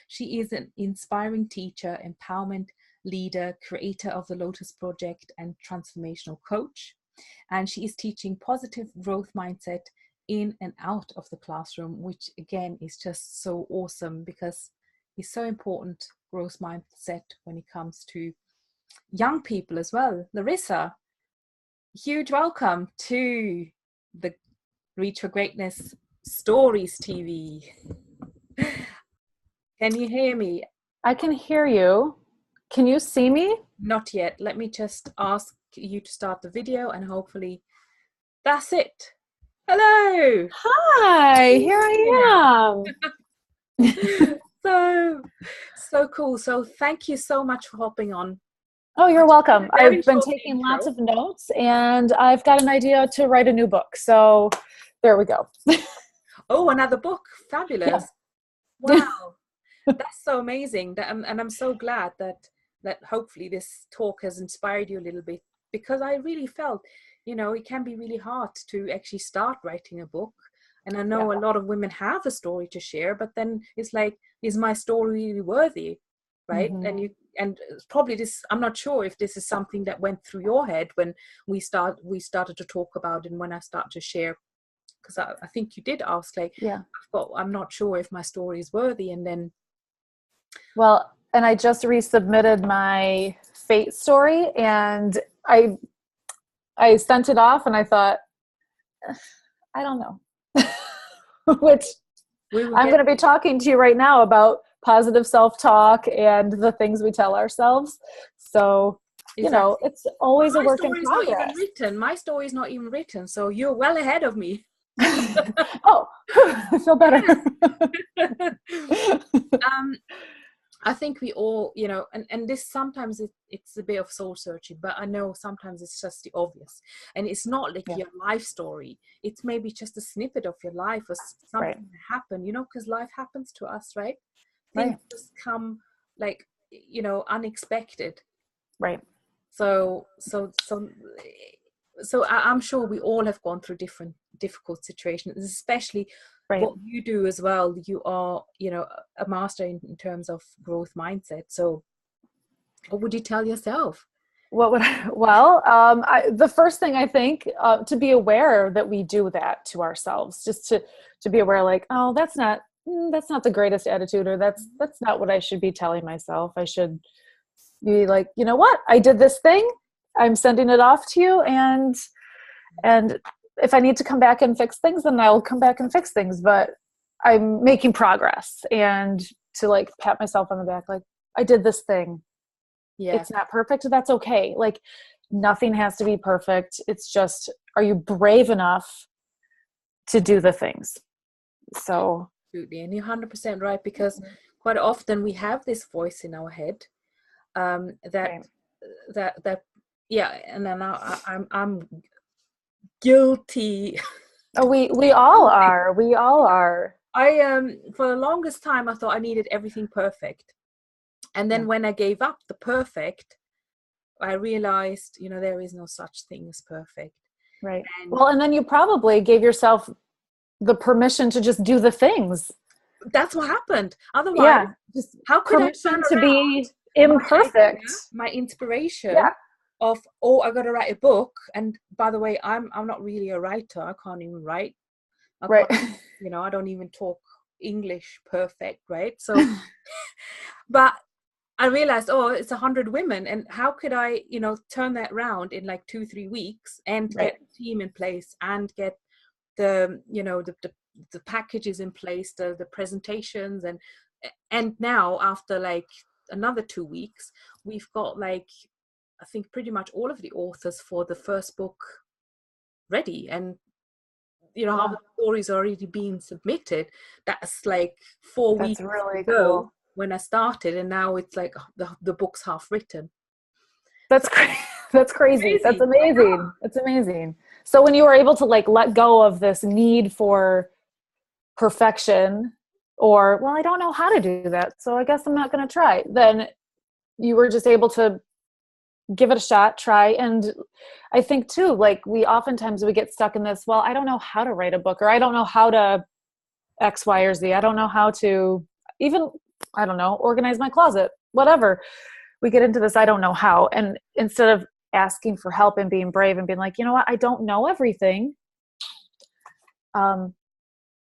She is an inspiring teacher, empowerment leader, creator of the Lotus Project, and transformational coach. And she is teaching positive growth mindset in and out of the classroom, which again is just so awesome because it's so important, growth mindset, when it comes to young people as well. Rissa, huge welcome to the Reach for Greatness Stories TV. Can you hear me? I can hear you. Can you see me? Not yet. Let me just ask you to start the video, and hopefully that's it. Hello. Hi, here I am. So cool. So thank you so much for hopping on. Oh, you're welcome. I've been taking lots of notes, and I've got an idea to write a new book. So there we go. Oh, another book. Fabulous. Yeah. Wow. That's so amazing. And I'm so glad that hopefully this talk has inspired you a little bit, because I really felt, it can be really hard to actually start writing a book. And I know a lot of women have a story to share, but then it's like, is my story really worthy? Right. Mm-hmm. And probably this, I'm not sure if this is something that went through your head when we started to talk about it, and when I start to share, because I think you did ask, like, I'm not sure if my story is worthy. And then, well, and I just resubmitted my fate story, and I sent it off, and I thought, I don't know, which I'm going to be talking to you right now about positive self-talk and the things we tell ourselves. So, exactly. It's always a work in progress. My story is not even written. So you're well ahead of me. Oh, I feel better. I think we all, and this sometimes it's a bit of soul searching, but I know sometimes it's just the obvious, and it's not like your life story. It's maybe just a snippet of your life or something that happened, because life happens to us, right? Things just come like, unexpected. Right. So I'm sure we all have gone through difficult situations, especially what you do as well. You are, a master in terms of growth mindset. So what would you tell yourself? The first thing I think, to be aware that we do that to ourselves, just to be aware, like, oh, that's not the greatest attitude, or that's not what I should be telling myself. I should You like, you know what? I did this thing. I'm sending it off to you, and if I need to come back and fix things, then I'll come back and fix things. But I'm making progress, and to like pat myself on the back, like I did this thing. Yeah. It's not perfect. That's okay. Like nothing has to be perfect. It's just, are you brave enough to do the things? So. Absolutely. And you're 100% right, because quite often we have this voice in our head that yeah, and then I'm guilty. Oh, we all are. We all are. For the longest time I thought I needed everything perfect. And then when I gave up the perfect, I realized, there is no such thing as perfect. Right. And then you probably gave yourself the permission to just do the things. That's what happened. Otherwise, just how could I turn to be imperfect? My inspiration of, I got to write a book. And by the way, I'm not really a writer. I can't even write. Right. I don't even talk English perfect. Right. So, but I realized, it's 100 women, and how could I, turn that around in like 2-3 weeks and get a team in place and get the, the packages in place, the presentations, and now after like another 2 weeks, we've got like, I think pretty much all of the authors for the first book ready, and how the stories are already being submitted. That's like 4 weeks really ago. Cool. When I started, and now it's like the book's half written. That's crazy. That's crazy. That's amazing. That's amazing. So when you were able to like let go of this need for perfection, or, well, I don't know how to do that, so I guess I'm not going to try, then you were just able to give it a shot, try. And I think too, like we get stuck in this, well, I don't know how to write a book, or I don't know how to X, Y, or Z. I don't know how to even, I don't know, organize my closet, whatever. We get into this, I don't know how. And instead of asking for help and being brave and being like, you know what, I don't know everything,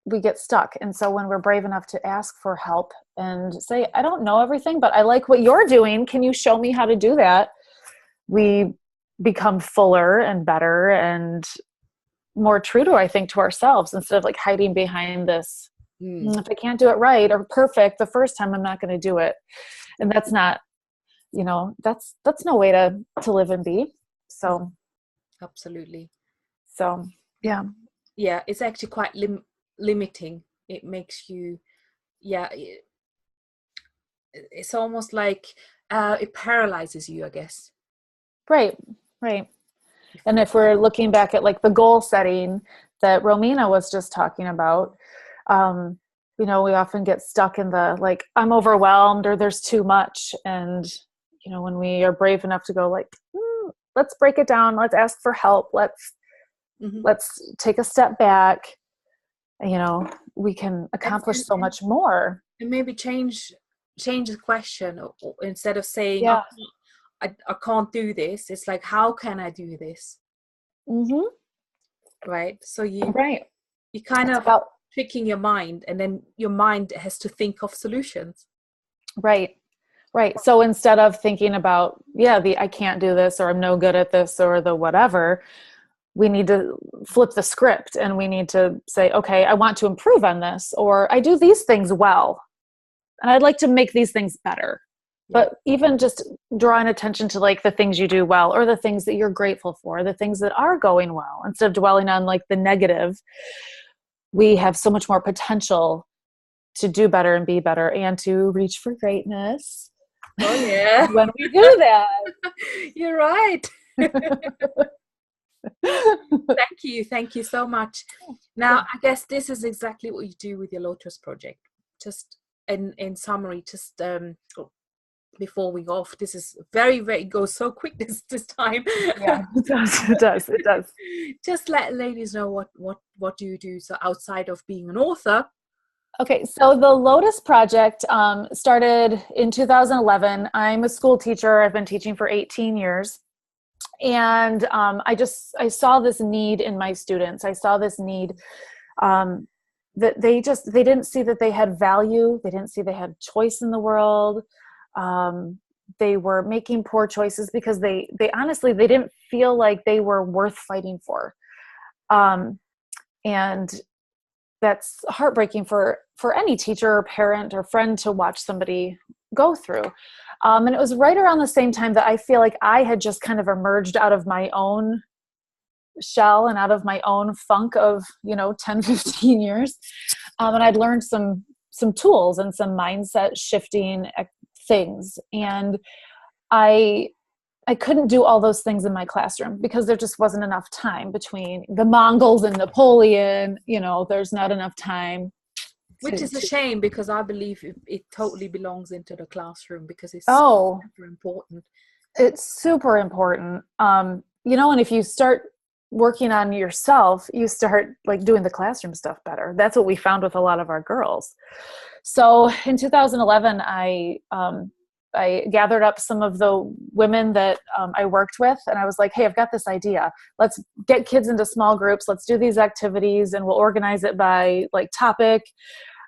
we get stuck. And so when we're brave enough to ask for help and say, I don't know everything, but I like what you're doing, can you show me how to do that? We become fuller and better and more true to, I think, to ourselves, instead of like hiding behind this. If I can't do it right or perfect the first time, I'm not going to do it. And that's not, that's no way to live and be. So. Absolutely. So, yeah. Yeah. It's actually quite limiting. It makes you, it's almost like it paralyzes you, I guess. Right. And if we're looking back at like the goal setting that Romina was just talking about, we often get stuck in the, like, I'm overwhelmed, or there's too much. And, when we are brave enough to go like, let's break it down. Let's ask for help. Let's take a step back. We can accomplish so much more. And maybe change the question, or instead of saying, I can't do this. It's like, how can I do this? Right. So you kind of tricking your mind, and then your mind has to think of solutions. Right. So instead of thinking about, I can't do this, or I'm no good at this, or the whatever, we need to flip the script, and we need to say, okay, I want to improve on this, or I do these things well, and I'd like to make these things better. But even just drawing attention to like the things you do well, or the things that you're grateful for, the things that are going well, instead of dwelling on like the negative, we have so much more potential to do better and be better and to reach for greatness. Oh yeah. When we do that. You're right. Thank you so much. Now, I guess this is exactly what you do with your Lotus project. Just in summary, just before we go off, this is very, very, goes so quick this time. Yeah, it does. Just let ladies know what do you do, so outside of being an author. Okay, so the Lotus project started in 2011. I'm a school teacher. I've been teaching for 18 years. And I saw this need in my students. I saw this need that they didn't see that they had value. They didn't see they had choice in the world. they were making poor choices because they honestly, they didn't feel like they were worth fighting for. And that's heartbreaking for any teacher or parent or friend to watch somebody go through. And it was right around the same time that I feel like I had just kind of emerged out of my own shell and out of my own funk of, 10, 15 years. And I'd learned some tools and some mindset shifting things. And I couldn't do all those things in my classroom because there just wasn't enough time between the Mongols and Napoleon. There's not enough time. Which is a shame, because I believe it totally belongs into the classroom, because it's super important. It's super important. And if you start working on yourself, you start like doing the classroom stuff better. That's what we found with a lot of our girls. So in 2011, I gathered up some of the women that I worked with, and I was like, hey, I've got this idea. Let's get kids into small groups. Let's do these activities, and we'll organize it by like topic.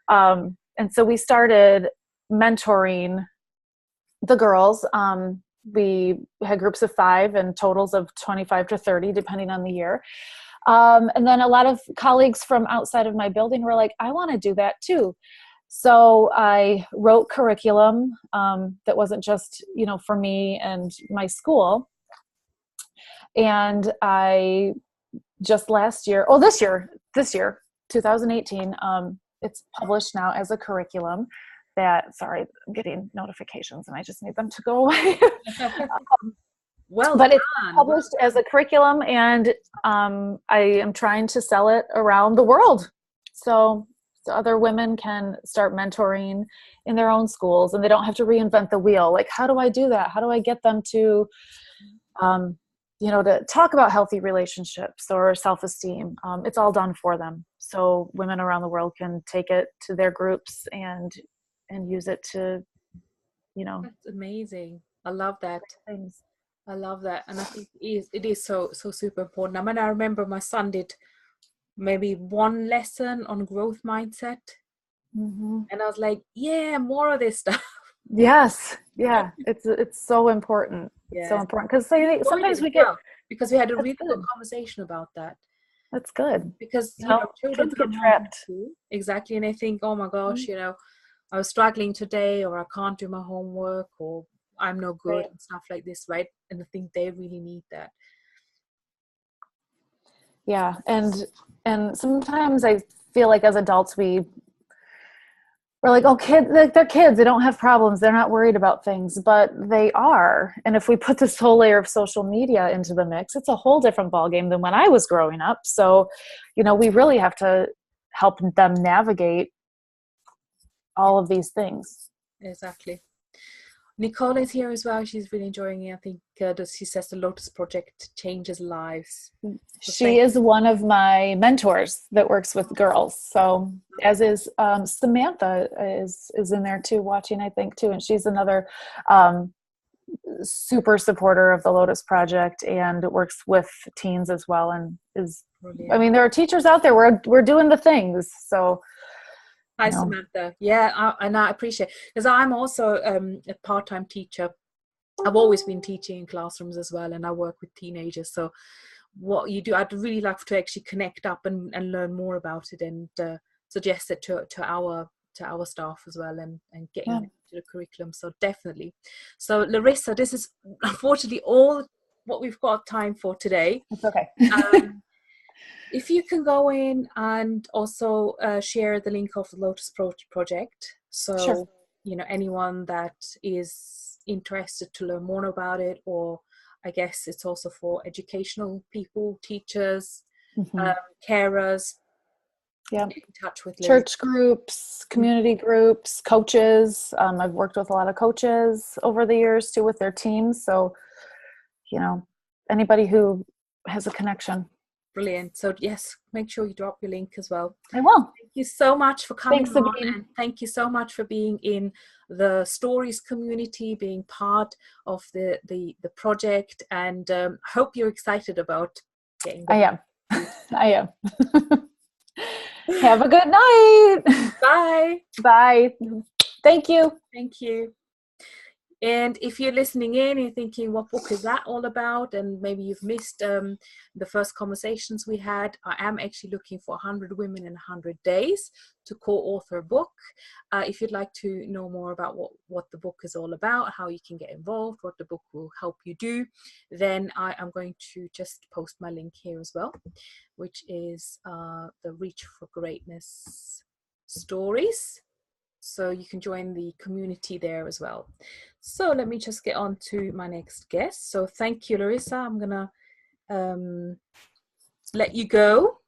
And so we started mentoring the girls. We had groups of 5 and totals of 25 to 30, depending on the year. And then a lot of colleagues from outside of my building were like, I want to do that too. So I wrote curriculum that wasn't just, for me and my school. And I just this year, 2018, it's published now as a curriculum sorry, I'm getting notifications and I just need them to go away. But it's published as a curriculum, and I am trying to sell it around the world. So other women can start mentoring in their own schools, and they don't have to reinvent the wheel. Like, how do I do that? How do I get them to, to talk about healthy relationships or self-esteem? It's all done for them. So women around the world can take it to their groups and use it to, That's amazing. I love that. Things. I love that. And I think it is so super important. I mean, I remember my son did maybe one lesson on growth mindset. Mm-hmm. And I was like, yeah, more of this stuff. Yes. Yeah. It's so important. Yeah. It's so important. Because sometimes we get... Because we had a really good conversation about that. That's good. Because, children get trapped. Exactly. And I think, oh my gosh, I was struggling today, or I can't do my homework, or I'm no good, and stuff like this, right? And I think they really need that. Yeah. And sometimes I feel like as adults, we're like, oh, they're kids. They don't have problems. They're not worried about things, but they are. And if we put this whole layer of social media into the mix, it's a whole different ballgame than when I was growing up. So, we really have to help them navigate all of these things. Exactly. Nicole is here as well. She's really enjoying it. I think she says the Lotus Project changes lives. She is one of my mentors that works with girls. So as is Samantha is in there too, watching, I think too. And she's another super supporter of the Lotus Project and works with teens as well. And brilliant. I mean, there are teachers out there. We're doing the things. So. Hi, Samantha. Yeah, and I appreciate it, because I'm also a part-time teacher. I've always been teaching in classrooms as well, and I work with teenagers. So what you do, I'd really like to actually connect up and learn more about it, and suggest it to our staff as well, and getting it to the curriculum. So definitely. So Larissa, this is unfortunately all what we've got time for today. It's okay. If you can go in and also share the link of the Lotus Project. So, sure. Anyone that is interested to learn more about it, or I guess it's also for educational people, teachers, carers. Yeah. Get in touch with Liz. Church groups, community groups, coaches. I've worked with a lot of coaches over the years too with their teams. So, anybody who has a connection. Brilliant. So yes, make sure you drop your link as well. I will. Thank you so much for coming on, and thank you so much for being in the stories community, being part of the project, and hope you're excited about getting there. I am. Have a good night. Bye. Bye. Thank you. Thank you. And if you're listening in and you're thinking, what book is that all about? And maybe you've missed the first conversations we had, I am actually looking for 100 women in 100 days to co-author a book. If you'd like to know more about what the book is all about, how you can get involved, what the book will help you do, then I am going to just post my link here as well, which is the Reach for Greatness stories. So you can join the community there as well. So let me just get on to my next guest. So thank you, Rissa. I'm gonna let you go.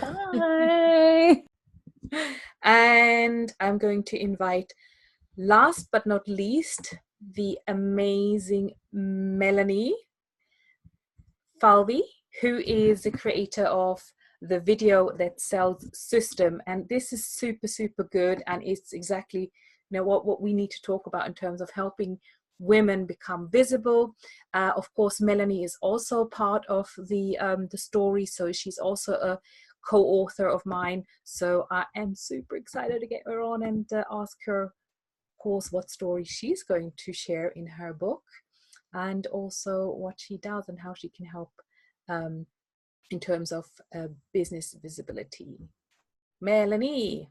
Bye. And I'm going to invite, last but not least, the amazing Melanie Falvey, who is the creator of the Video That Sells system. And this is super, super good. And it's exactly, what we need to talk about in terms of helping women become visible. Of course, Melanie is also part of the story. So she's also a co-author of mine. So I am super excited to get her on and ask her, of course, what story she's going to share in her book, and also what she does and how she can help in terms of business visibility. Melanie,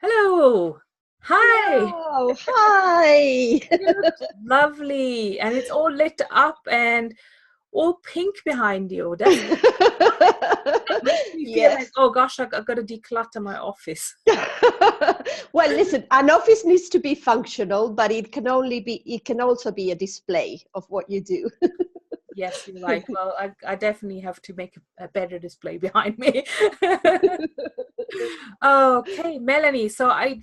hello. Hi. Hello. Hi. Lovely. And it's all lit up and all pink behind you. That makes me feel like, oh gosh, I've got to declutter my office. Well, listen, an office needs to be functional, but it can also be a display of what you do. Yes, you're right. Well, I definitely have to make a better display behind me. Okay, Melanie. So I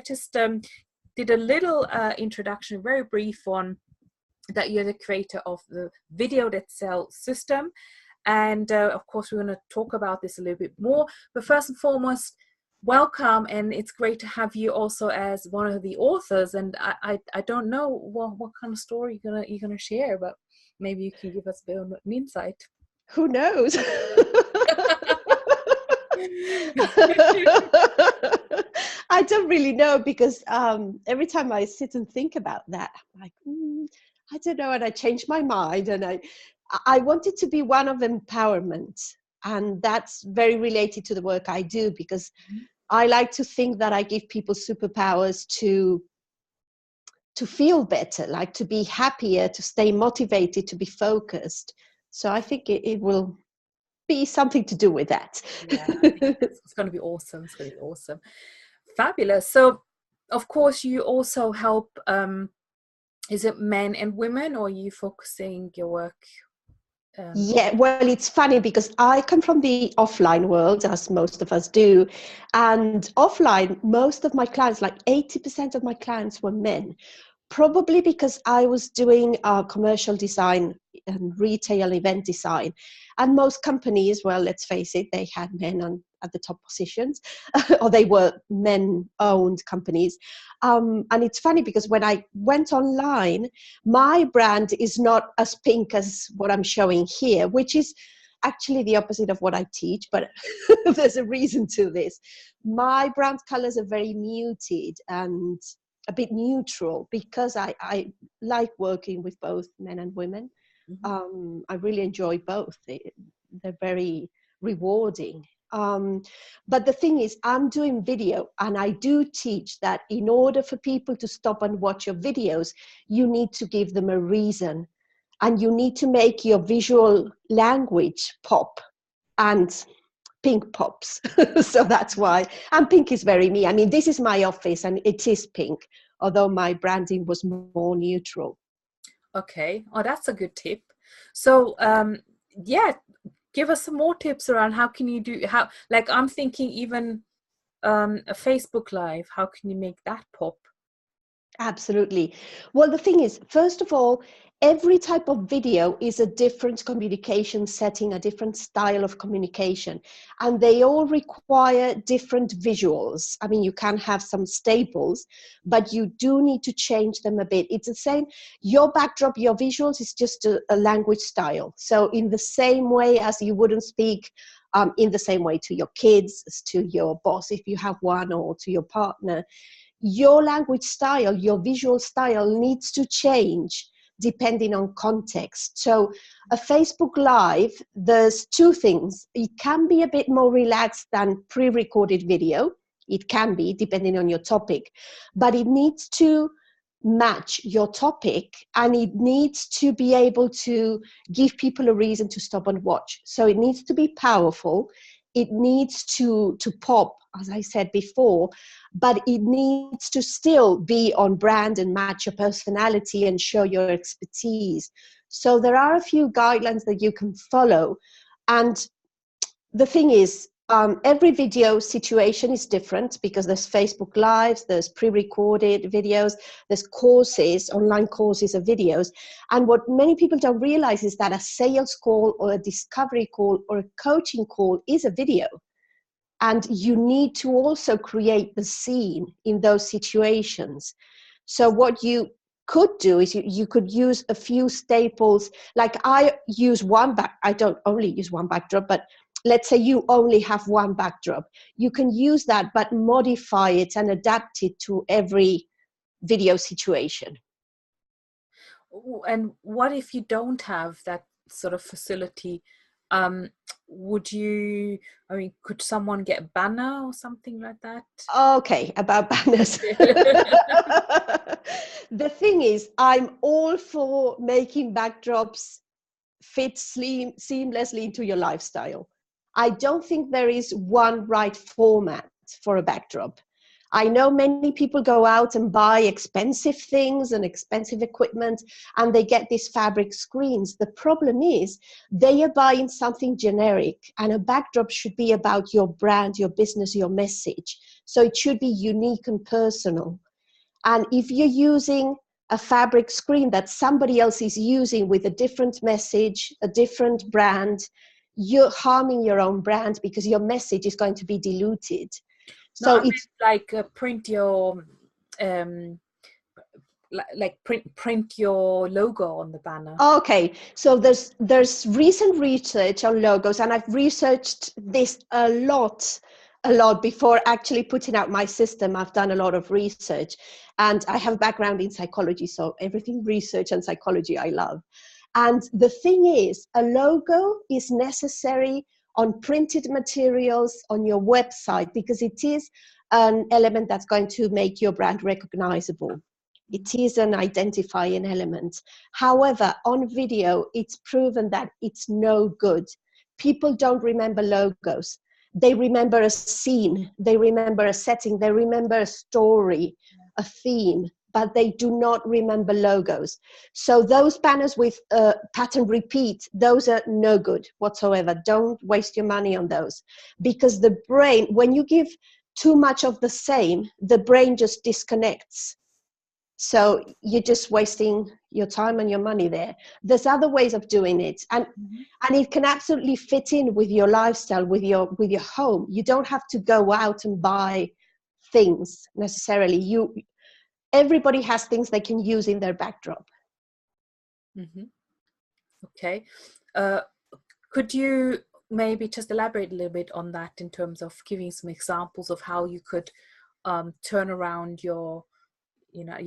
just did a little introduction, a very brief one, that you're the creator of the Video That Sells system. And of course, we're going to talk about this a little bit more. But first and foremost, welcome. And it's great to have you also as one of the authors. And I don't know what kind of story you're gonna share, but maybe you can give us a bit of an insight. Who knows? I don't really know, because every time I sit and think about that, I'm like, I don't know, and I changed my mind, and I wanted to be one of empowerment, and that's very related to the work I do, because I like to think that I give people superpowers to feel better, like to be happier, to stay motivated, to be focused. So I think it will be something to do with that. Yeah, it's going to be awesome. It's going to be awesome. Fabulous. So, of course, you also help, is it men and women, or are you focusing your work? Yeah, well, it's funny because I come from the offline world, as most of us do. And offline, most of my clients, like 80% of my clients, were men. Probably because I was doing commercial design and retail event design. And most companies, well, let's face it, they had men at the top positions, or they were men-owned companies. And it's funny because when I went online, my brand is not as pink as what I'm showing here, which is actually the opposite of what I teach, but there's a reason to this. My brand colors are very muted and a bit neutral, because I like working with both men and women. Mm-hmm. I really enjoy both. They're very rewarding. But the thing is, I'm doing video, and I do teach that in order for people to stop and watch your videos, you need to give them a reason, and you need to make your visual language pop, and pink pops. So that's why. And pink is very me. I mean, this is my office and it is pink, although my branding was more neutral. Okay. Oh, that's a good tip. So, yeah, give us some more tips around how can you do, like I'm thinking even a Facebook Live, how can you make that pop? Absolutely. Well, the thing is, first of all, every type of video is a different communication setting, a different style of communication, and they all require different visuals. I mean, you can have some staples, but you do need to change them a bit. It's the same. Your backdrop, your visuals is just a language style. So in the same way as you wouldn't speak in the same way to your kids, as to your boss, if you have one, or to your partner, your language style, your visual style needs to change depending on context. So a Facebook Live, there's two things. It can be a bit more relaxed than pre-recorded video. It can be, depending on your topic, but it needs to match your topic, and it needs to be able to give people a reason to stop and watch. So it needs to be powerful. It needs to pop, as I said before, but it needs to still be on brand and match your personality and show your expertise. So there are a few guidelines that you can follow. And the thing is, every video situation is different, because there's Facebook Lives, there's pre-recorded videos, there's courses, online courses of videos. And what many people don't realize is that a sales call or a discovery call or a coaching call is a video. And you need to also create the scene in those situations. So what you could do is you could use a few staples. Like I don't only use one backdrop, but let's say you only have one backdrop. You can use that, but modify it and adapt it to every video situation. And what if you don't have that sort of facility? Could someone get a banner or something like that? Okay, about banners. The thing is, I'm all for making backdrops fit seamlessly into your lifestyle. I don't think there is one right format for a backdrop. I know many people go out and buy expensive things and expensive equipment, and they get these fabric screens. The problem is they are buying something generic, and a backdrop should be about your brand, your business, your message. So it should be unique and personal. And if you're using a fabric screen that somebody else is using with a different message, a different brand, you're harming your own brand, because your message is going to be diluted. So it's like print your print your logo on the banner. Okay, so there's recent research on logos, and I've researched this a lot before actually putting out my system. I've done a lot of research, and I have a background in psychology, so everything research and psychology I love. And the thing is, a logo is necessary on printed materials, on your website, because it is an element that's going to make your brand recognizable. It is an identifying element. However, on video, it's proven that it's no good. People don't remember logos. They remember a scene, they remember a setting, they remember a story, a theme, but they do not remember logos. So those banners with pattern repeat, those are no good whatsoever. Don't waste your money on those, because the brain, when you give too much of the same, the brain just disconnects. So you're just wasting your time and your money there. There's other ways of doing it, and it can absolutely fit in with your lifestyle, with your home. You don't have to go out and buy things necessarily. Everybody has things they can use in their backdrop. Okay. Could you maybe just elaborate a little bit on that, in terms of giving some examples of how you could turn around your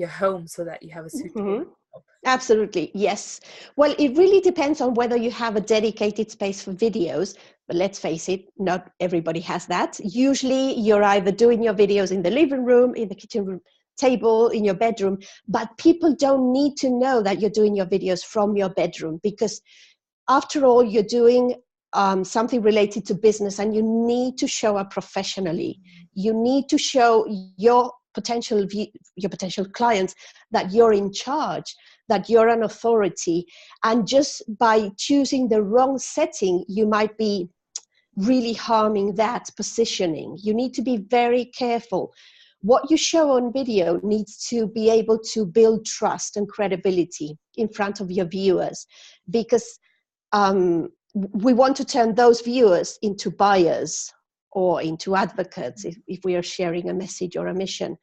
home so that you have a suitable Absolutely, yes. Well, it really depends on whether you have a dedicated space for videos, but let's face it, not everybody has that. Usually you're either doing your videos in the living room, in the kitchen room table, in your bedroom, but people don't need to know that you're doing your videos from your bedroom, because after all, you're doing something related to business, and you need to show up professionally. You need to show your potential clients that you're in charge, that you're an authority. And just by choosing the wrong setting, you might be really harming that positioning. You need to be very careful. What you show on video needs to be able to build trust and credibility in front of your viewers, because we want to turn those viewers into buyers or into advocates if we are sharing a message or a mission.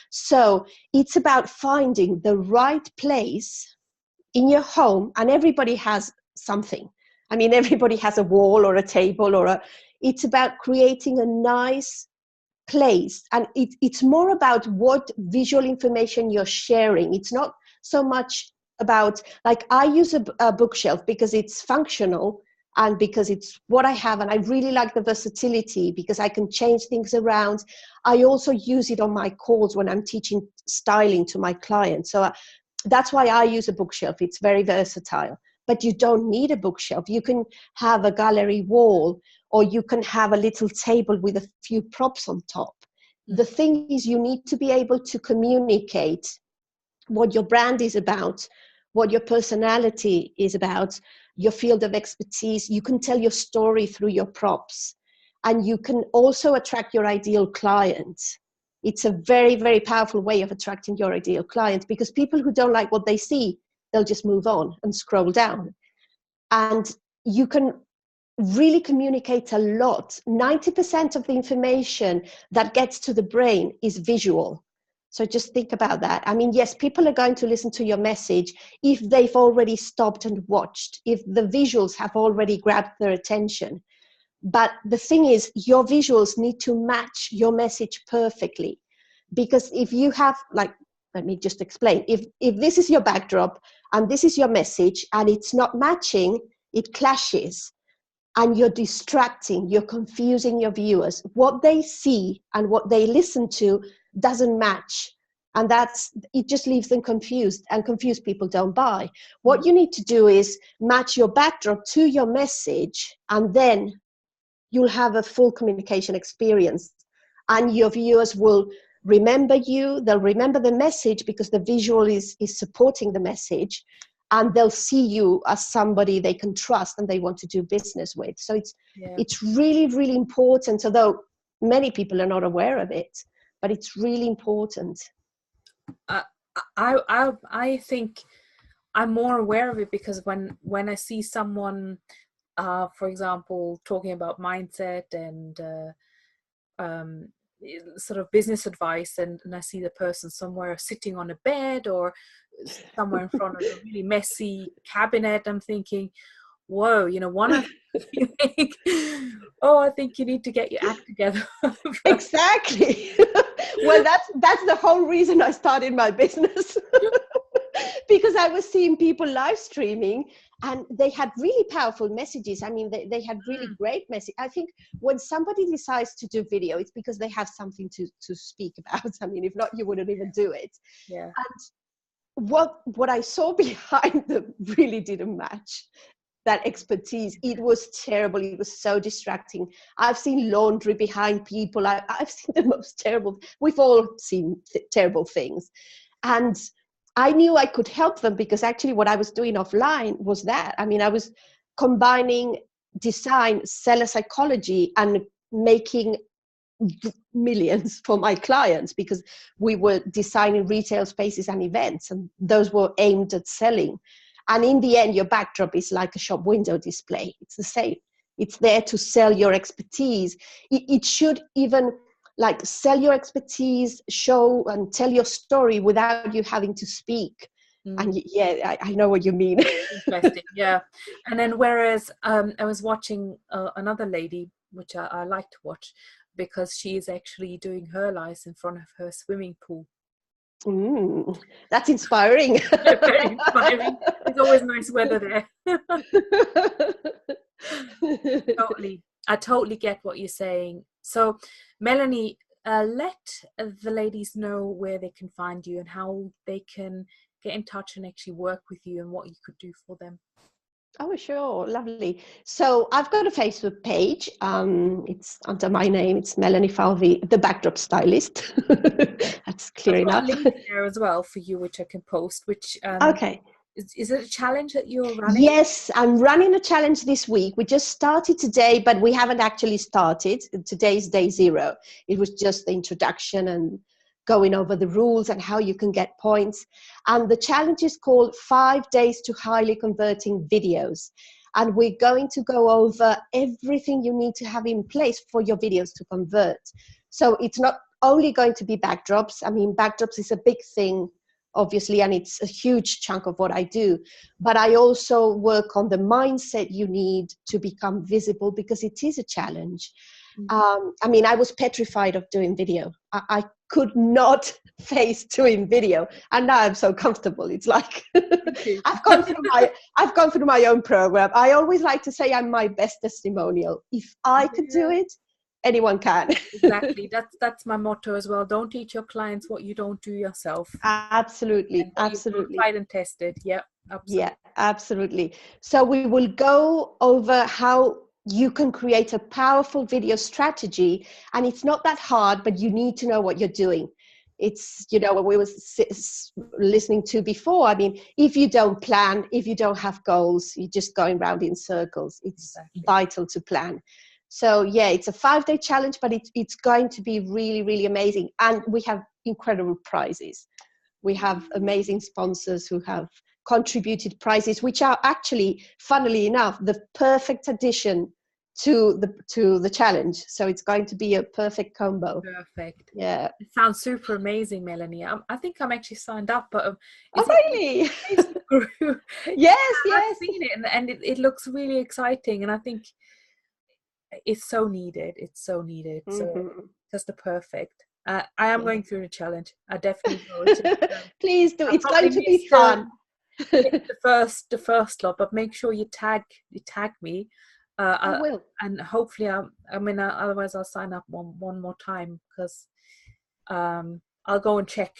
So it's about finding the right place in your home, and everybody has something. I mean, everybody has a wall or a table it's about creating a nice place, and it's more about what visual information you're sharing. It's not so much about, like, I use a bookshelf because it's functional and because it's what I have, and I really like the versatility because I can change things around. I also use it on my calls when I'm teaching styling to my clients. So that's why I use a bookshelf. It's very versatile. But you don't need a bookshelf. You can have a gallery wall, or you can have a little table with a few props on top. The thing is, you need to be able to communicate what your brand is about, what your personality is about, your field of expertise. You can tell your story through your props, and you can also attract your ideal client. It's a very, very powerful way of attracting your ideal client, because people who don't like what they see, they'll just move on and scroll down. And you can really communicate a lot. 90% of the information that gets to the brain is visual. So just think about that. I mean, yes, people are going to listen to your message if they've already stopped and watched, if the visuals have already grabbed their attention. But the thing is, your visuals need to match your message perfectly. Because if you have, like, let me just explain. If this is your backdrop and this is your message and it's not matching, it clashes. And you're distracting, you're confusing your viewers. What they see and what they listen to doesn't match. And it just leaves them confused, and confused people don't buy. What you need to do is match your backdrop to your message, and then you'll have a full communication experience. And your viewers will remember you, they'll remember the message because the visual is supporting the message. And they'll see you as somebody they can trust and they want to do business with. So it's really, really important, although many people are not aware of it, but it's really important. I think I'm more aware of it because when I see someone, for example, talking about mindset and sort of business advice, and I see the person somewhere sitting on a bed or somewhere in front of a really messy cabinet, I'm thinking, whoa, one of you think, oh, I think you need to get your act together. Exactly. Well, that's the whole reason I started my business. Because I was seeing people live streaming and they had really powerful messages. I mean, they had really great message. I think when somebody decides to do video, it's because they have something to speak about. I mean, if not, you wouldn't even do it. Yeah. And what I saw behind them really didn't match that expertise. It was terrible. It was so distracting. I've seen laundry behind people. I've seen the most terrible. We've all seen terrible things. And I knew I could help them because actually what I was doing offline was that. I mean, I was combining design, seller psychology, and making millions for my clients because we were designing retail spaces and events, and those were aimed at selling. And in the end, your backdrop is like a shop window display. It's the same. It's there to sell your expertise. It should even like sell your expertise, show and tell your story without you having to speak. And yeah, I know what you mean. Interesting. Yeah. And then whereas I was watching another lady, which I like to watch because she is actually doing her lives in front of her swimming pool. That's inspiring. Very inspiring. It's always nice weather there. Totally. I totally get what you're saying. So, Melanie, let the ladies know where they can find you and how they can get in touch and actually work with you and what you could do for them. Oh, sure. Lovely. So I've got a Facebook page. It's under my name. It's Melanie Falvey, the backdrop stylist. That's clear enough. I've got a link there as well for you, which I can post, which okay. Is it a challenge that you're running? Yes, I'm running a challenge this week. We just started today, but we haven't actually started. Today's day 0. It was just the introduction and going over the rules and how you can get points. And the challenge is called 5 days to highly converting videos. And we're going to go over everything you need to have in place for your videos to convert. So it's not only going to be backdrops. I mean, backdrops is a big thing, obviously, and it's a huge chunk of what I do. But I also work on the mindset you need to become visible because it is a challenge. I mean, I was petrified of doing video. I could not face doing video, and now I'm so comfortable. It's like I've gone through my own program. I always like to say I'm my best testimonial. If I could do it, anyone can. Exactly. That's my motto as well. Don't teach your clients what you don't do yourself. Absolutely, absolutely. Tried and tested. Yeah, absolutely. Yeah, absolutely. So we will go over how you can create a powerful video strategy, and it's not that hard, but you need to know what you're doing. It's, you know, what we were listening to before. I mean, if you don't plan, if you don't have goals, you're just going round in circles. It's vital to plan. So yeah, it's a 5-day challenge, but it's going to be really, really amazing. And we have incredible prizes. We have amazing sponsors who have contributed prizes, which are actually, funnily enough, the perfect addition to the challenge. So it's going to be a perfect combo. Perfect. Yeah. It sounds super amazing, Melanie. I think I'm actually signed up, but really? Yes, I've seen it, and it looks really exciting, and I think it's so needed. It's so needed. So just the perfect. I am going through the challenge. I definitely will. Please do. It's going to be fun. the first lot, but make sure you tag me. I will. And hopefully, otherwise I'll sign up one more time, because I'll go and check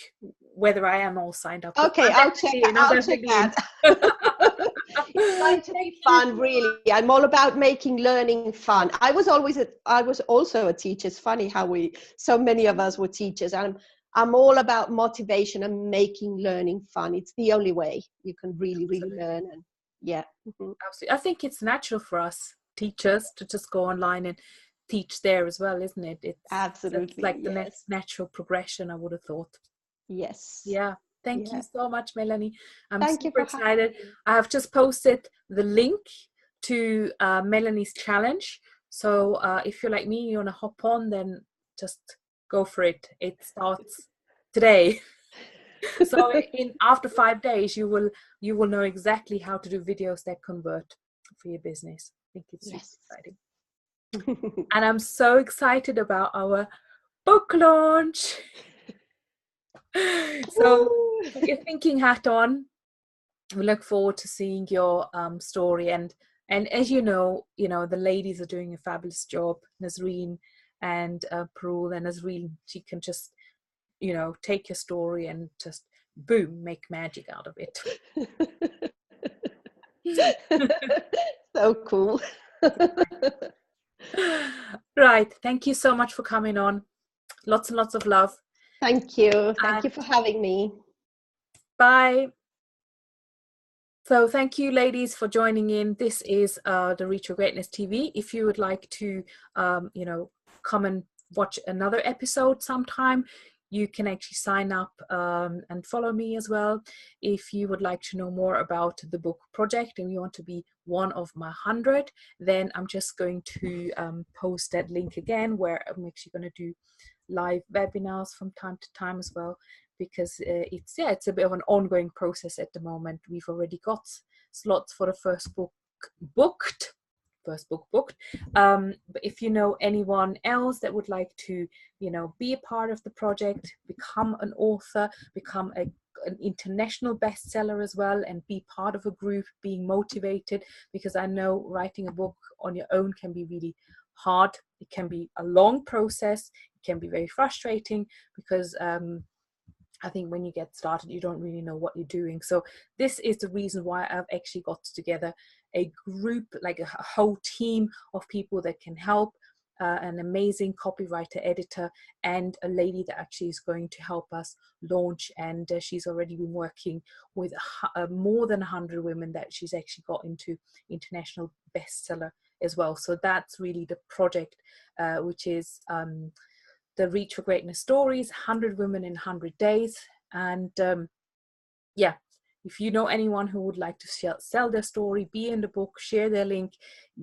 whether I am all signed up. Okay, I'll check that. It's going to be fun, really. I'm all about making learning fun. I was also a teacher. It's funny how so many of us were teachers. I'm all about motivation and making learning fun. It's the only way you can really, really learn. And yeah. Absolutely. I think it's natural for us teachers to just go online and teach there as well, isn't it? It's absolutely like the next natural progression, I would have thought. Yes. Yeah. Thank you so much, Melanie. I'm Thank super excited. I have just posted the link to Melanie's challenge. So if you're like me, you want to hop on, then just go for it. It starts today. So after 5 days, you will know exactly how to do videos that convert for your business. I think it's super exciting. And I'm so excited about our book launch. So put your thinking hat on. We look forward to seeing your story, and as you know, the ladies are doing a fabulous job. Nasreen and Parul, and Nasreen, she can just take your story and just boom, make magic out of it. So cool. Right, thank you so much for coming on. Lots and lots of love. Thank you. Thank you for having me. Bye. So thank you, ladies, for joining in. This is the Reach Your Greatness TV. If you would like to, come and watch another episode sometime, you can actually sign up and follow me as well. If you would like to know more about the book project and you want to be one of my 100, then I'm just going to post that link again, where I'm actually going to do live webinars from time to time as well, because it's a bit of an ongoing process at the moment. We've already got slots for the first book booked. But if you know anyone else that would like to be a part of the project, become an author, become an international bestseller as well, and be part of a group, being motivated, because I know writing a book on your own can be really hard. It can be a long process. It can be very frustrating, because I think when you get started, you don't really know what you're doing. So this is the reason why I've actually got together a group, like a whole team of people that can help, an amazing copywriter, editor, and a lady that actually is going to help us launch. And she's already been working with more than 100 women that she's actually got into international bestseller as well. So that's really the project, which is the Reach for Greatness Stories, 100 Women in 100 Days. And if you know anyone who would like to sell their story, be in the book, share their link,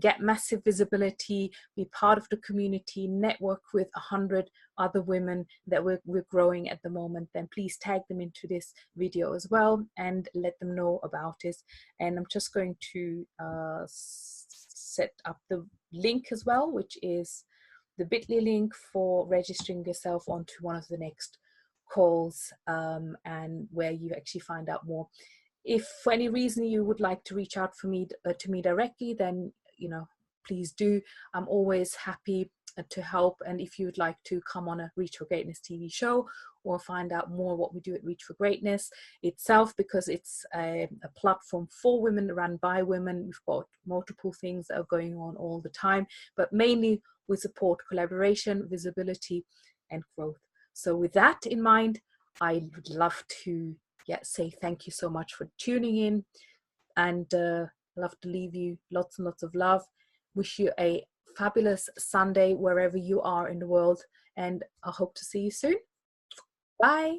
get massive visibility, be part of the community, network with 100 other women that we're growing at the moment, then please tag them into this video as well and let them know about it. And I'm just going to set up the link as well, which is the bit.ly link for registering yourself onto one of the next calls, and where you actually find out more. If for any reason you would like to reach out to me directly, then please do. I'm always happy to help. And if you would like to come on a Reach for Greatness TV show, or find out more what we do at Reach for Greatness itself, because it's a platform for women, run by women. We've got multiple things that are going on all the time, but mainly we support collaboration, visibility, and growth. So with that in mind, I would love to say thank you so much for tuning in, and love to leave you lots and lots of love. Wish you a fabulous Sunday wherever you are in the world, and I hope to see you soon. Bye.